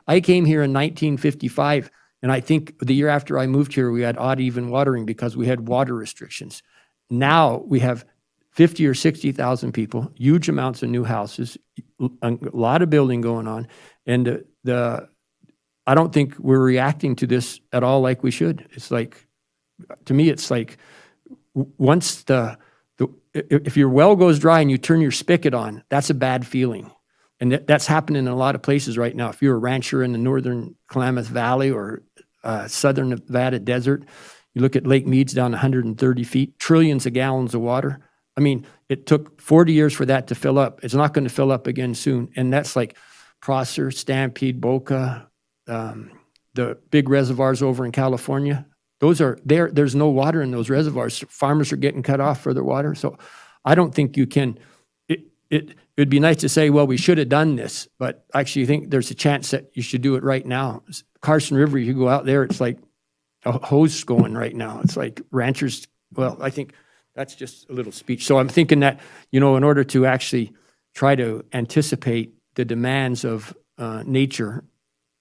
I came here in 1955, and I think the year after I moved here, we had odd even watering because we had water restrictions. Now we have 50 or 60,000 people, huge amounts of new houses, a lot of building going on, and I don't think we're reacting to this at all like we should. It's like, to me, it's like once if your well goes dry and you turn your spigot on, that's a bad feeling. And that's happening in a lot of places right now. If you're a rancher in the northern Klamath Valley or southern Nevada desert, you look at Lake Mead's down 130 feet, trillions of gallons of water. I mean, it took 40 years for that to fill up. It's not going to fill up again soon. And that's like Prosser, Stampede, Boca, the big reservoirs over in California. Those are there. There's no water in those reservoirs. Farmers are getting cut off for their water. So I don't think you can. It'd be nice to say, well, we should have done this, but I actually think there's a chance that you should do it right now. Carson River, you go out there, it's like a hose going right now. It's like ranchers. Well, I think that's just a little speech. So I'm thinking that, in order to actually try to anticipate the demands of nature,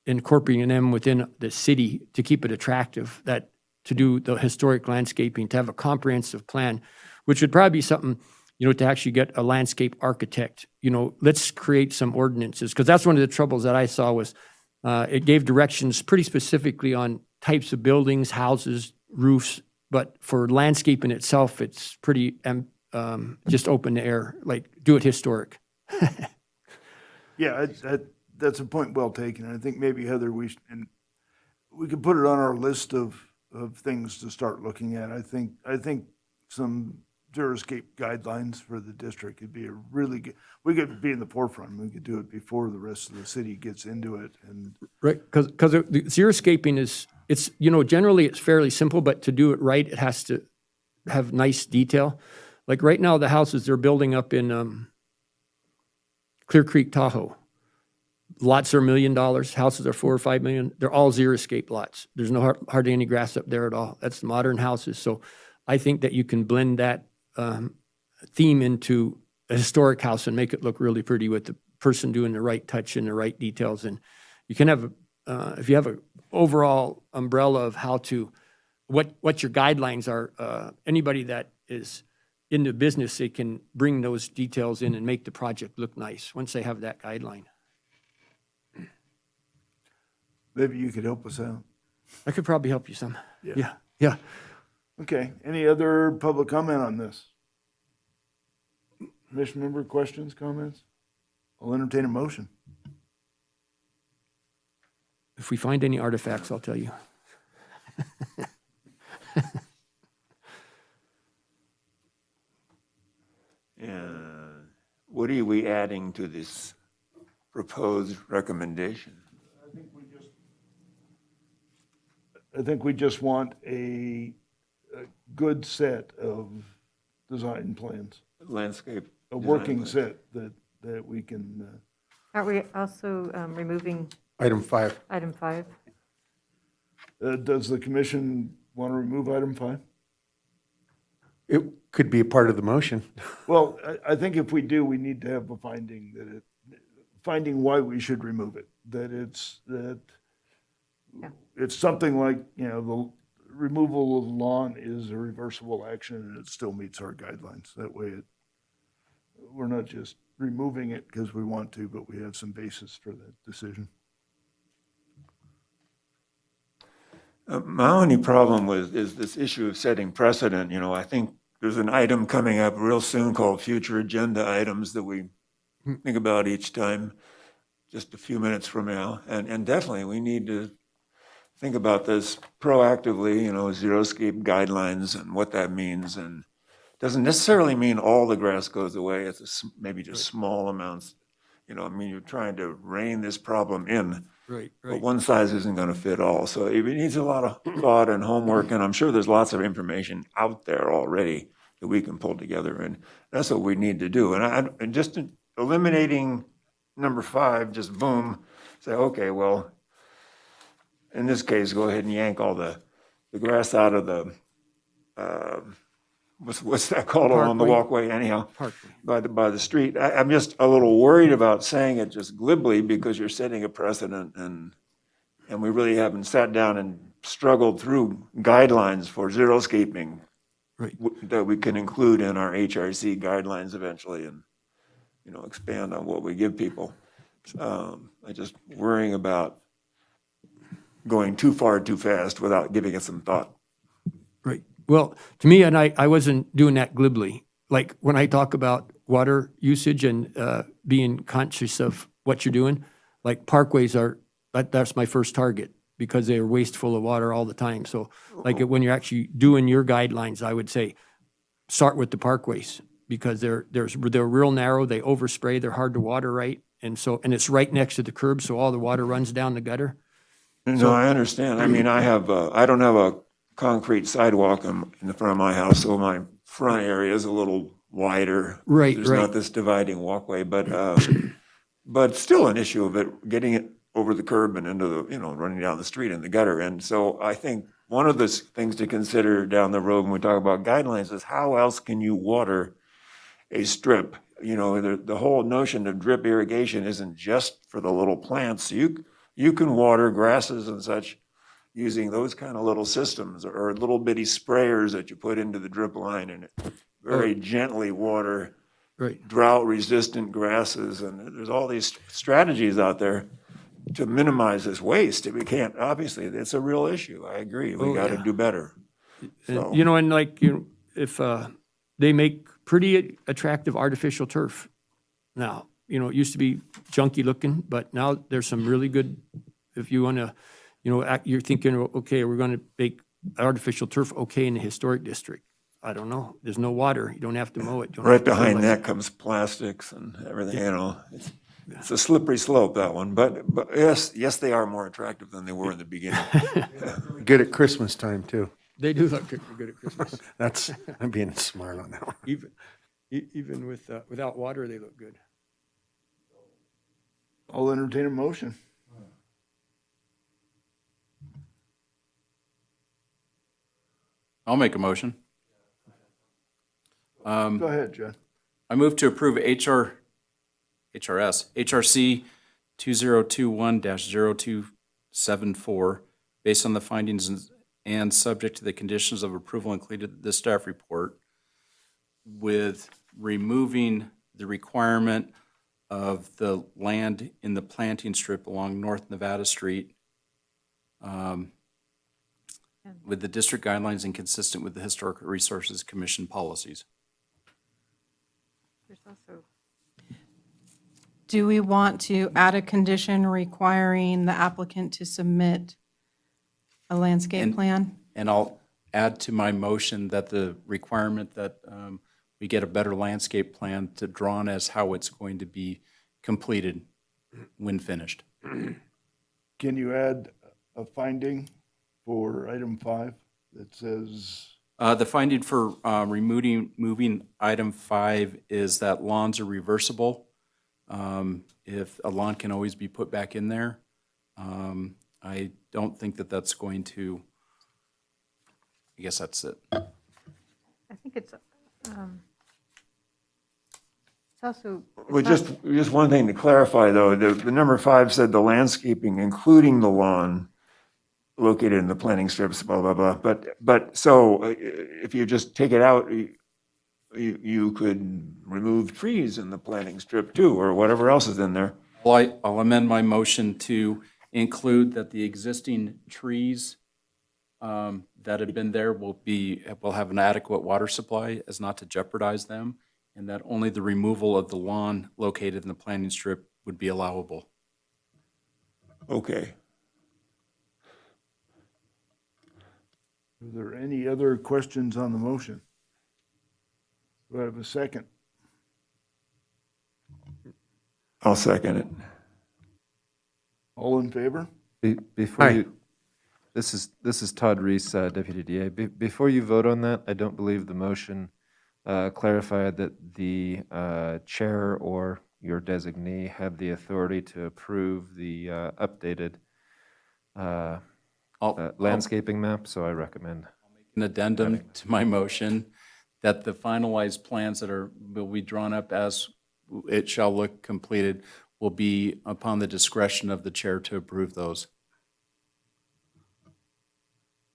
incorporating them within the city to keep it attractive, that to do the historic landscaping, to have a comprehensive plan, which would probably be something, to actually get a landscape architect. Let's create some ordinances, because that's one of the troubles that I saw was it gave directions pretty specifically on types of buildings, houses, roofs, but for landscaping itself, it's pretty just open to air, like do it historic. Yeah, that's a point well taken. I think maybe, Heather, we could put it on our list of things to start looking at. I think some xeriscape guidelines for the district could be a really good, we could be in the forefront. We could do it before the rest of the city gets into it. And Right, because the xeriscaping it's generally it's fairly simple, but to do it right, it has to have nice detail. Like right now, the houses they're building up in Clear Creek, Tahoe, lots are $1 million, houses are $4 or $5 million. They're all xeriscape lots. There's no hardly any grass up there at all. That's modern houses. So I think that you can blend that theme into a historic house and make it look really pretty with the person doing the right touch and the right details. And you can have, if you have an overall umbrella of how to, what your guidelines are, anybody that is in the business, they can bring those details in and make the project look nice once they have that guideline. maybe you could help us out. I could probably help you some. Yeah. Yeah. Okay, any other public comment on this? Commission member questions, comments? I'll entertain a motion. If we find any artifacts, I'll tell you. What are we adding to this proposed recommendation? I think we just want a good set of design plans, Landscape. a design working plan. set that we can, Aren't we also removing Item 5. item 5? does the commission want to remove item 5? It could be a part of the motion. Well, I think if we do, we need to have a finding why we should remove it. That it's something like, the removal of lawn is a reversible action and it still meets our guidelines. That way we're not just removing it because we want to, but we have some basis for that decision. My only problem is this issue of setting precedent. I think there's an item coming up real soon called future agenda items that we think about each time, just a few minutes from now. And definitely, we need to think about this proactively, xeriscape guidelines and what that means. And doesn't necessarily mean all the grass goes away. It's maybe just small amounts. You're trying to rein this problem in. Right, But one size isn't going to fit all. So it needs a lot of thought and homework, and I'm sure there's lots of information out there already that we can pull together, and that's what we need to do. And just eliminating number 5, just boom, say, okay, well, in this case, go ahead and yank all the grass out of the, what's that called along the walkway anyhow? Parkway. By the street. I'm just a little worried about saying it just glibly because you're setting a precedent and we really haven't sat down and struggled through guidelines for xeriscaping Right. that we can include in our HRC guidelines eventually and, expand on what we give people. I just worrying about going too far too fast without giving it some thought. Right. Well, to me, and I wasn't doing that glibly. Like when I talk about water usage and being conscious of what you're doing, like parkways that's my first target because they are wasteful of water all the time. So like when you're actually doing your guidelines, I would say start with the parkways because they're real narrow, they overspray, they're hard to water right. And it's right next to the curb, so all the water runs down the gutter. No, I understand. I mean, I don't have a concrete sidewalk in the front of my house, so my front area is a little wider. Right, There's right. not this dividing walkway, but still an issue of it, getting it over the curb and into the, running down the street in the gutter. And so I think one of the things to consider down the road when we talk about guidelines is how else can you water a strip? The whole notion of drip irrigation isn't just for the little plants. You can water grasses and such using those kind of little systems or little bitty sprayers that you put into the drip line and very gently water Right. drought-resistant grasses. And there's all these strategies out there to minimize this waste. We can't, obviously, it's a real issue. I agree. We got to do better. So, And if they make pretty attractive artificial turf now. It used to be junky looking, but now there's some really good, if you want to, you're thinking, okay, we're going to make artificial turf okay in the historic district. I don't know. There's no water. You don't have to mow it. You don't right have to behind fertilize that comes plastics and everything, It's a slippery slope, that one. But yes, they are more attractive than they were in the beginning. Good at Christmas time, too. They do look good at Christmas. I'm being smart on that one. Even without water, they look good. I'll entertain a motion. I'll make a motion. Go ahead, Judd. I move to approve HRC 2021-0274 based on the findings and subject to the conditions of approval included in the staff report, with removing the requirement of the land in the planting strip along North Nevada Street with the district guidelines and consistent with the Historic Resources Commission policies. There's also, Do we want to add a condition requiring the applicant to submit a landscape plan? And I'll add to my motion that the requirement that we get a better landscape plan to drawn as how it's going to be completed when finished. Can you add a finding for item 5 that says, The finding for moving item 5 is that lawns are reversible. If a lawn can always be put back in there, I don't think that that's going to, I guess that's it. I think it's also. Well, just one thing to clarify, though, the number 5 said the landscaping, including the lawn located in the planting strips, blah, blah, blah. But so if you just take it out, you could remove trees in the planting strip too, or whatever else is in there. Well, I'll amend my motion to include that the existing trees that had been there will have an adequate water supply as not to jeopardize them, and that only the removal of the lawn located in the planting strip would be allowable. Okay. Are there any other questions on the motion? Do I have a second? I'll second it. All in favor? Before Aye. you, this is Todd Reese, Deputy DA. Before you vote on that, I don't believe the motion clarified that the chair or your designee have the authority to approve the updated landscaping map, so I recommend. An addendum to my motion that the finalized plans that will be drawn up as it shall look completed will be upon the discretion of the chair to approve those.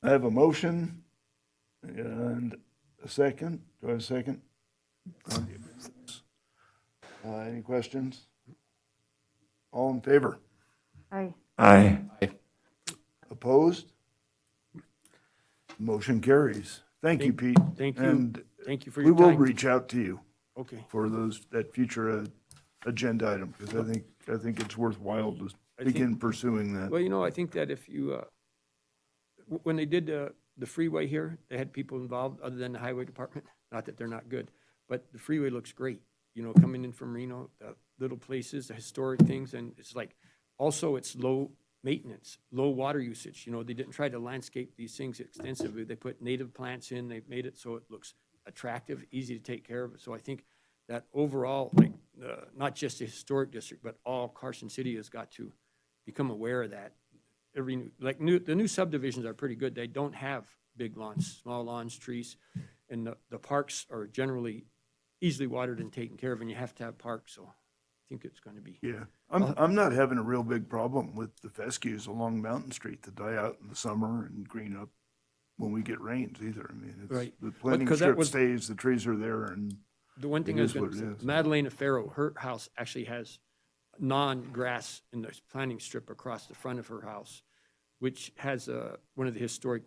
I have a motion and a second. Do I have a second? On the amendments. Any questions? All in favor? Aye. Aye. Opposed? Motion carries. Thank you, Pete. Thank you. And Thank you for we your will time. reach out to you Okay. for that future agenda item, because I think it's worthwhile to begin pursuing that. Well, you know, I think that if you, when they did the freeway here, they had people involved other than the highway department. Not that they're not good, but the freeway looks great. You know, coming in from Reno, the little places, the historic things, and it's like, also it's low maintenance, low water usage. You know, they didn't try to landscape these things extensively. They put native plants in, they made it so it looks attractive, easy to take care of. So I think that overall, like, not just the historic district, but all Carson City has got to become aware of that. The new subdivisions are pretty good. They don't have big lawns, small lawns, trees, and the parks are generally easily watered and taken care of, and you have to have parks, so I think it's going to be. Yeah, I'm not having a real big problem with the fescues along Mountain Street that die out in the summer and green up when we get rains either. I mean, Right. the planting 'cause that strip was- stays, the trees are there, and The one thing It I is was what going it to is. say, Madeleine Farrow, her house actually has non-grass in the planting strip across the front of her house, which has one of the historic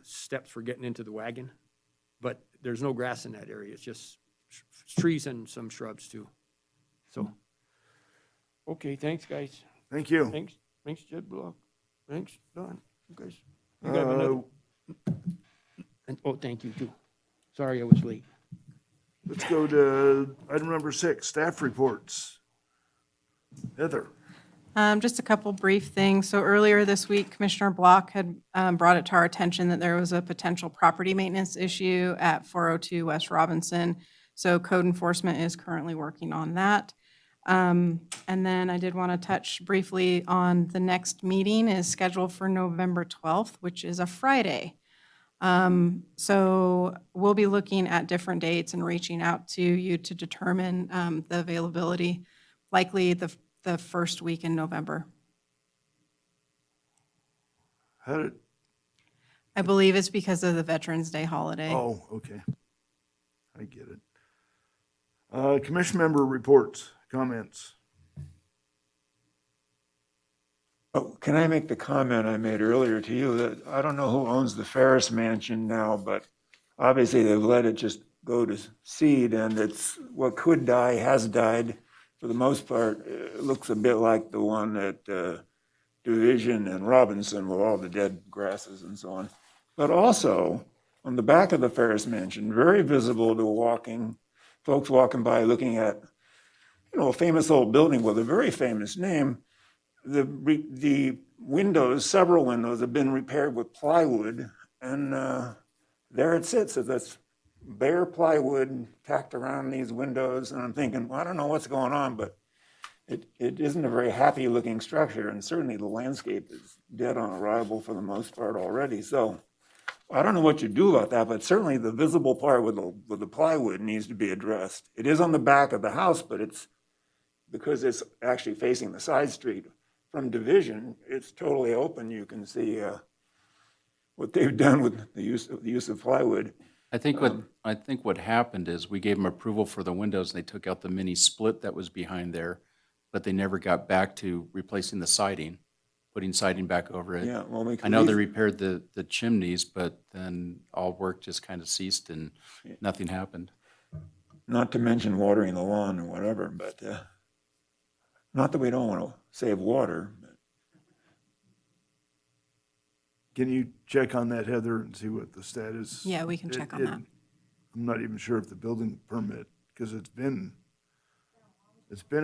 steps for getting into the wagon. But there's no grass in that area. It's just trees and some shrubs too. So, okay, thanks, guys. thank you. Thanks, Jed Block. Thanks, Don. You guys, you got another, and, oh, thank you too. Sorry I was late. Let's go to item number 6, staff reports. Heather. Just a couple brief things. So earlier this week, Commissioner Block had brought it to our attention that there was a potential property maintenance issue at 402 West Robinson. So code enforcement is currently working on that. And then I did want to touch briefly on the next meeting is scheduled for November 12th, which is a Friday. So we'll be looking at different dates and reaching out to you to determine the availability, likely the first week in November. How did, I believe it's because of the Veterans Day holiday. oh, okay. I get it. Commission member reports, comments. Oh, can I make the comment I made earlier to you that I don't know who owns the Ferris Mansion now, but obviously they've let it just go to seed, and it's what could die has died. For the most part, it looks a bit like the one at Division and Robinson with all the dead grasses and so on. But also, on the back of the Ferris Mansion, very visible to folks walking by looking at, a famous old building with a very famous name. The windows, several windows, have been repaired with plywood, and there it sits. That's bare plywood tacked around these windows, and I'm thinking, well, I don't know what's going on, but it isn't a very happy-looking structure, and certainly the landscape is dead on arrival for the most part already. So I don't know what you do about that, but certainly the visible part with the plywood needs to be addressed. It is on the back of the house, but it's because it's actually facing the side street. From Division, it's totally open. You can see what they've done with the use of plywood. I think what happened is we gave them approval for the windows, and they took out the mini split that was behind there, but they never got back to replacing the siding. putting siding back over it. Yeah, well, we I know they could, repaired the chimneys, but then all work just kind of ceased and nothing happened. not to mention watering the lawn or whatever, but, not that we don't want to save water, but Can you check on that, Heather, and see what the status? Yeah, we can check on that. I'm not even sure if the building permit, because it's been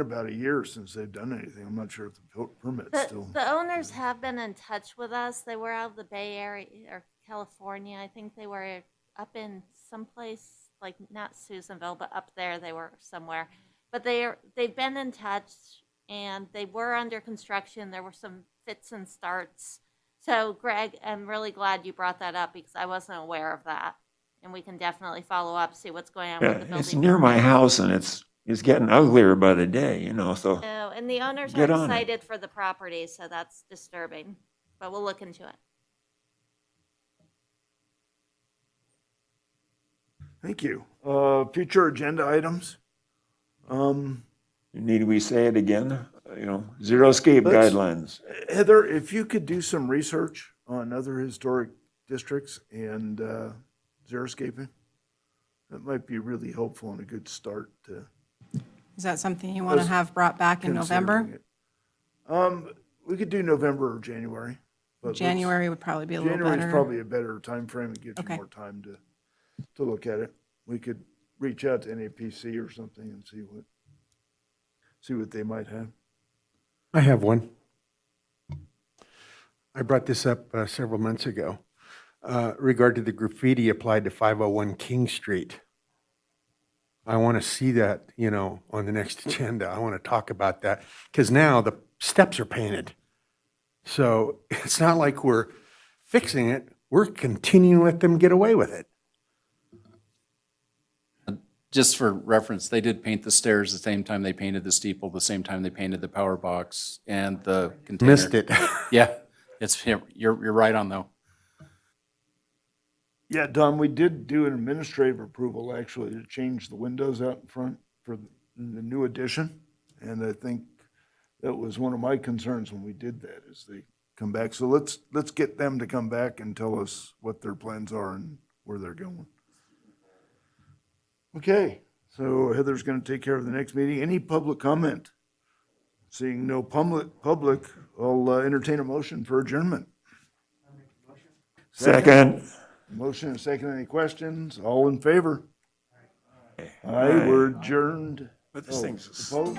about a year since they've done anything. I'm not sure if the permit's still. The owners have been in touch with us. They were out of the Bay Area or California. I think they were up in someplace like not Susanville, but up there they were somewhere. But they've been in touch and they were under construction. There were some fits and starts. So Greg, I'm really glad you brought that up because I wasn't aware of that. And we can definitely follow up, see what's going on with the yeah, building. it's near my house and it's getting uglier by the day, you know, so. No, and the owners are Get on it. excited for the property, so that's disturbing, but we'll look into it. Thank you. Future agenda items? Need we say it again? You know, zero escape Let's- guidelines. Heather, if you could do some research on other historic districts and xeriscaping, that might be really helpful and a good start to Is that something you want to Us have brought back in November? considering it. We could do November or January. but let's- January would probably be a little better. January's probably a better timeframe. It gives you Okay. more time to look at it. We could reach out to NAPC or something and see what they might have. I have one. I brought this up several months ago, regarding the graffiti applied to 501 King Street. I want to see that, on the next agenda. I want to talk about that, because now the steps are painted. So it's not like we're fixing it, we're continuing to let them get away with it. Just for reference, they did paint the stairs the same time they painted the steeple, the same time they painted the power box and the container. Missed it. Yeah, you're right on though. Yeah, Don, we did do an administrative approval actually to change the windows out in front for the new addition. And I think that was one of my concerns when we did that, is they come back. So let's get them to come back and tell us what their plans are and where they're going. Okay, so Heather's gonna take care of the next meeting. Any public comment? Seeing no public, I'll entertain a motion for adjournment. Second. Motion and second. Any questions? All in favor? Aye, we're adjourned. But this thing's. Opposed?